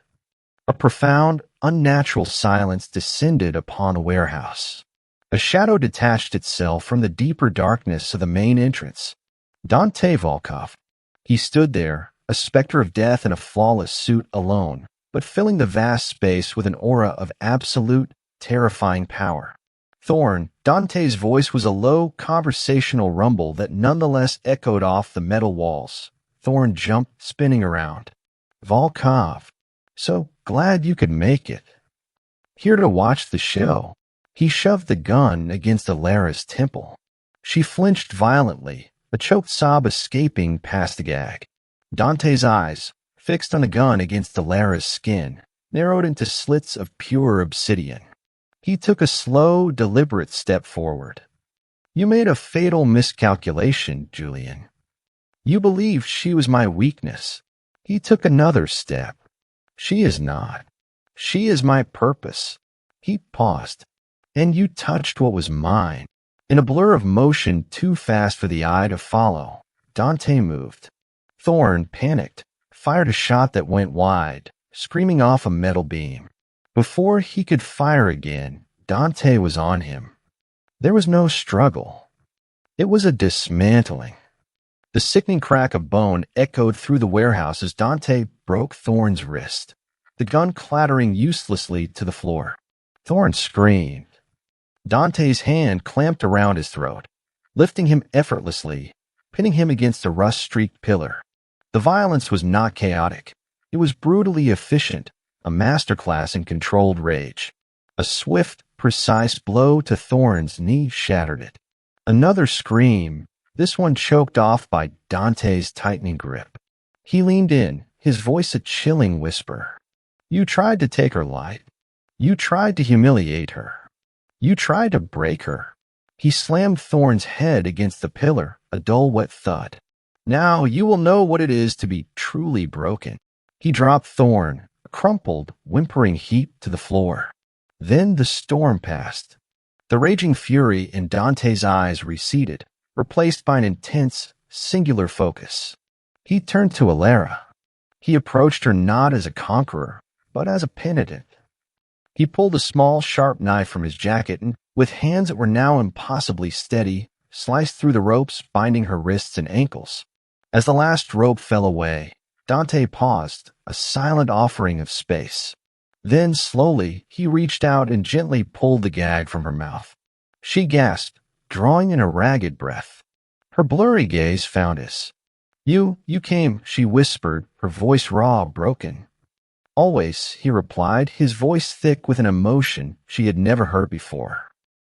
A profound, unnatural silence descended upon the warehouse. A shadow detached itself from the deeper darkness of the main entrance. Dante Volkov. He stood there, a specter of death in a flawless suit alone, but filling the vast space with an aura of absolute, terrifying power. Thorn, Dante's voice was a low, conversational rumble that nonetheless echoed off the metal walls. Thorn jumped, spinning around. "Volkov, so glad you could make it. Here to watch the show." He shoved the gun against Alara's temple. She flinched violently, a choked sob escaping past the gag. Dante's eyes, fixed on the gun against Alara's skin, narrowed into slits of pure obsidian. He took a slow, deliberate step forward. "You made a fatal miscalculation, Julian. You believed she was my weakness." He took another step. "She is not. She is my purpose." He paused. "And you touched what was mine." In a blur of motion too fast for the eye to follow, Dante moved. Thorn, panicked, fired a shot that went wide, screaming off a metal beam. Before he could fire again, Dante was on him. There was no struggle. It was a dismantling. The sickening crack of bone echoed through the warehouse as Dante broke Thorn's wrist, the gun clattering uselessly to the floor. Thorn screamed. Dante's hand clamped around his throat, lifting him effortlessly, pinning him against a rust-streaked pillar. The violence was not chaotic. It was brutally efficient, a masterclass in controlled rage. A swift, precise blow to Thorn's knee shattered it. Another scream, this one choked off by Dante's tightening grip. He leaned in, his voice a chilling whisper. "You tried to take her life. You tried to humiliate her. You tried to break her." He slammed Thorn's head against the pillar, a dull, wet thud. "Now you will know what it is to be truly broken." He dropped Thorn, a crumpled, whimpering heap, to the floor. Then the storm passed. The raging fury in Dante's eyes receded, replaced by an intense, singular focus. He turned to Alara. He approached her not as a conqueror, but as a penitent. He pulled a small, sharp knife from his jacket and, with hands that were now impossibly steady, sliced through the ropes binding her wrists and ankles. As the last rope fell away, Dante paused, a silent offering of space. Then, slowly, he reached out and gently pulled the gag from her mouth. She gasped, drawing in a ragged breath. Her blurry gaze found his. You came," she whispered, her voice raw, broken. "Always," he replied, his voice thick with an emotion she had never heard before.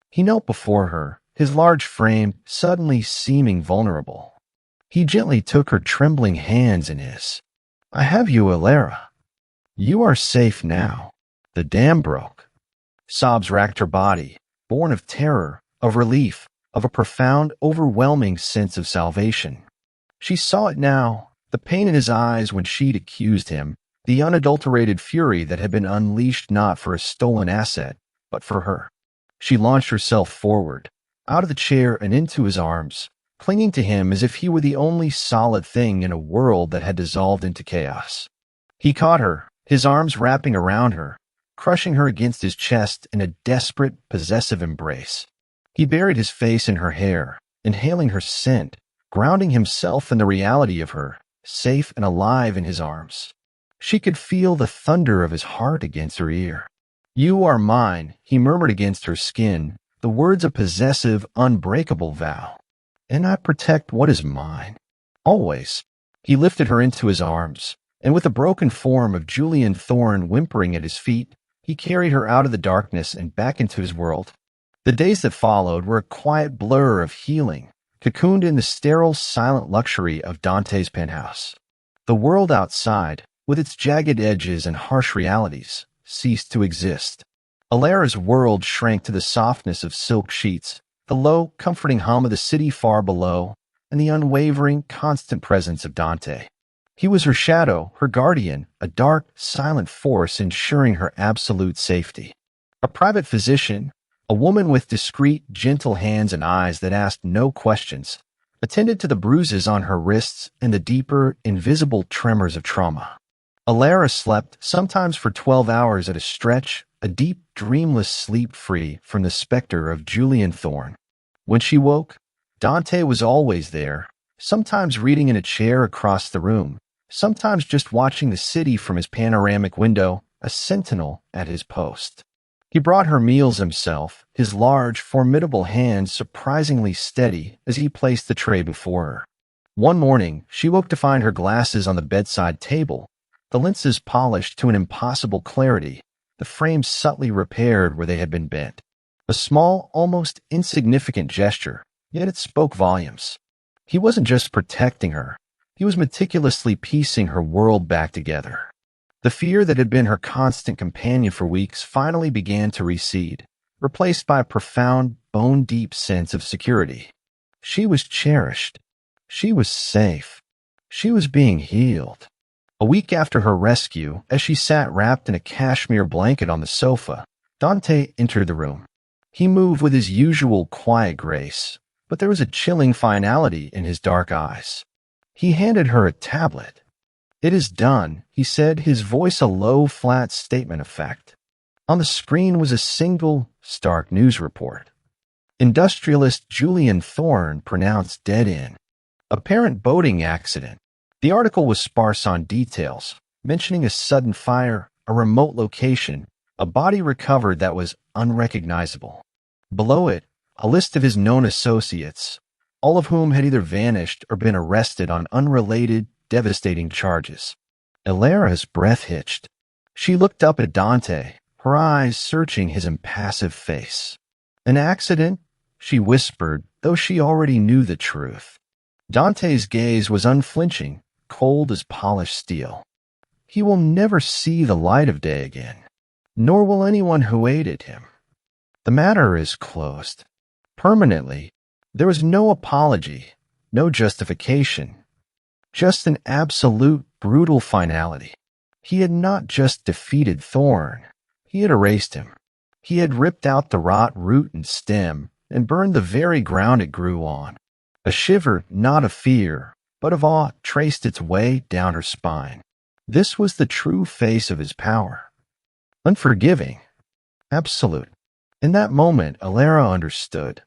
He knelt before her, his large frame suddenly seeming vulnerable. He gently took her trembling hands in his. "I have you, Alara. You are safe now. The dam broke." Sobs racked her body, born of terror, of relief, of a profound, overwhelming sense of salvation. She saw it now, the pain in his eyes when she'd accused him, the unadulterated fury that had been unleashed not for a stolen asset, but for her. She launched herself forward, out of the chair and into his arms, clinging to him as if he were the only solid thing in a world that had dissolved into chaos. He caught her, his arms wrapping around her, crushing her against his chest in a desperate, possessive embrace. He buried his face in her hair, inhaling her scent, grounding himself in the reality of her, safe and alive in his arms. She could feel the thunder of his heart against her ear. "You are mine," he murmured against her skin, the words a possessive, unbreakable vow. "And I protect what is mine. Always." He lifted her into his arms, and with the broken form of Julian Thorne whimpering at his feet, he carried her out of the darkness and back into his world. The days that followed were a quiet blur of healing, cocooned in the sterile, silent luxury of Dante's penthouse. The world outside, with its jagged edges and harsh realities, ceased to exist. Alara's world shrank to the softness of silk sheets, the low, comforting hum of the city far below, and the unwavering, constant presence of Dante. He was her shadow, her guardian, a dark, silent force ensuring her absolute safety. A private physician, a woman with discreet, gentle hands and eyes that asked no questions, attended to the bruises on her wrists and the deeper, invisible tremors of trauma. Alara slept, sometimes for 12 hours at a stretch, a deep, dreamless sleep free from the specter of Julian Thorne. When she woke, Dante was always there, sometimes reading in a chair across the room, sometimes just watching the city from his panoramic window, a sentinel at his post. He brought her meals himself, his large, formidable hands surprisingly steady as he placed the tray before her. One morning, she woke to find her glasses on the bedside table, the lenses polished to an impossible clarity, the frames subtly repaired where they had been bent. A small, almost insignificant gesture, yet it spoke volumes. He wasn't just protecting her, he was meticulously piecing her world back together. The fear that had been her constant companion for weeks finally began to recede, replaced by a profound, bone-deep sense of security. She was cherished. She was safe. She was being healed. A week after her rescue, as she sat wrapped in a cashmere blanket on the sofa, Dante entered the room. He moved with his usual quiet grace, but there was a chilling finality in his dark eyes. He handed her a tablet. "It is done," he said, his voice a low, flat statement of fact. On the screen was a single, stark news report. Industrialist Julian Thorne pronounced dead in apparent boating accident. The article was sparse on details, mentioning a sudden fire, a remote location, a body recovered that was unrecognizable. Below it, a list of his known associates, all of whom had either vanished or been arrested on unrelated, devastating charges. Alara's breath hitched. She looked up at Dante, her eyes searching his impassive face. "An accident?" she whispered, though she already knew the truth. Dante's gaze was unflinching, cold as polished steel. "He will never see the light of day again, nor will anyone who aided him. The matter is closed. Permanently. There was no apology, no justification. Just an absolute, brutal finality. He had not just defeated Thorne, he had erased him. He had ripped out the rot root and stem and burned the very ground it grew on. A shiver, not of fear, but of awe, traced its way down her spine. This was the true face of his power. Unforgiving. Absolute. In that moment, Alara understood.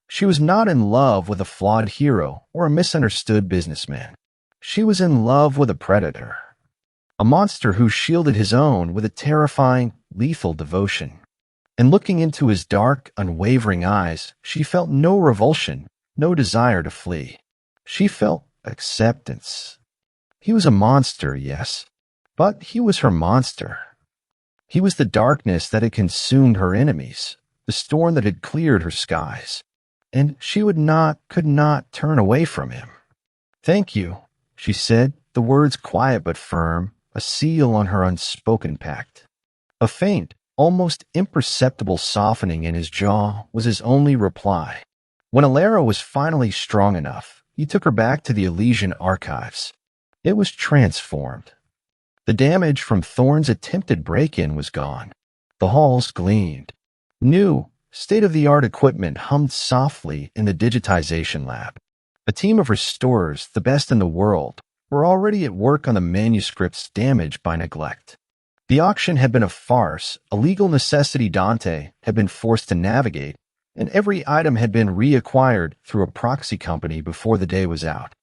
She was not in love with a flawed hero or a misunderstood businessman. She was in love with a predator. A monster who shielded his own with a terrifying, lethal devotion. And looking into his dark, unwavering eyes, she felt no revulsion, no desire to flee. She felt acceptance. He was a monster, yes, but he was her monster. He was the darkness that had consumed her enemies, the storm that had cleared her skies, and she could not turn away from him. "Thank you," she said, the words quiet but firm, a seal on her unspoken pact. A faint, almost imperceptible softening in his jaw was his only reply. When Alara was finally strong enough, he took her back to the Elysian archives. It was transformed. The damage from Thorne's attempted break-in was gone. The halls gleamed. New, state-of-the-art equipment hummed softly in the digitization lab. A team of restorers, the best in the world, were already at work on the manuscripts damaged by neglect. The auction had been a farce, a legal necessity Dante had been forced to navigate, and every item had been reacquired through a proxy company before the day was out.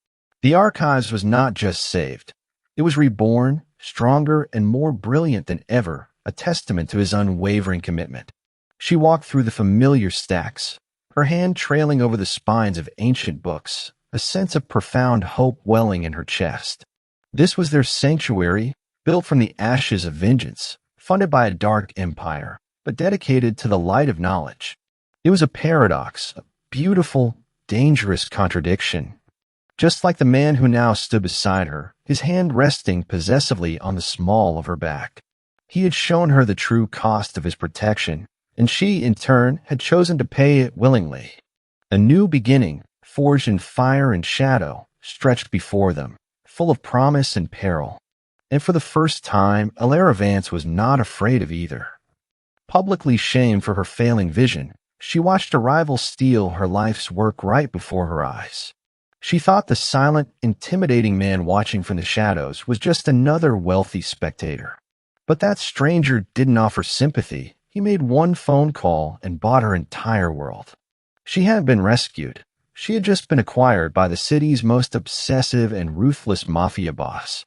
The archives was not just saved. It was reborn, stronger and more brilliant than ever, a testament to his unwavering commitment. She walked through the familiar stacks, her hand trailing over the spines of ancient books, a sense of profound hope welling in her chest. This was their sanctuary, built from the ashes of vengeance, funded by a dark empire, but dedicated to the light of knowledge. It was a paradox, a beautiful, dangerous contradiction. Just like the man who now stood beside her, his hand resting possessively on the small of her back. He had shown her the true cost of his protection, and she, in turn, had chosen to pay it willingly. A new beginning, forged in fire and shadow, stretched before them, full of promise and peril. And for the first time, Alara Vance was not afraid of either. Publicly shamed for her failing vision, she watched a rival steal her life's work right before her eyes. She thought the silent, intimidating man watching from the shadows was just another wealthy spectator. But that stranger didn't offer sympathy. He made one phone call and bought her entire world. She hadn't been rescued. She had just been acquired by the city's most obsessive and ruthless mafia boss.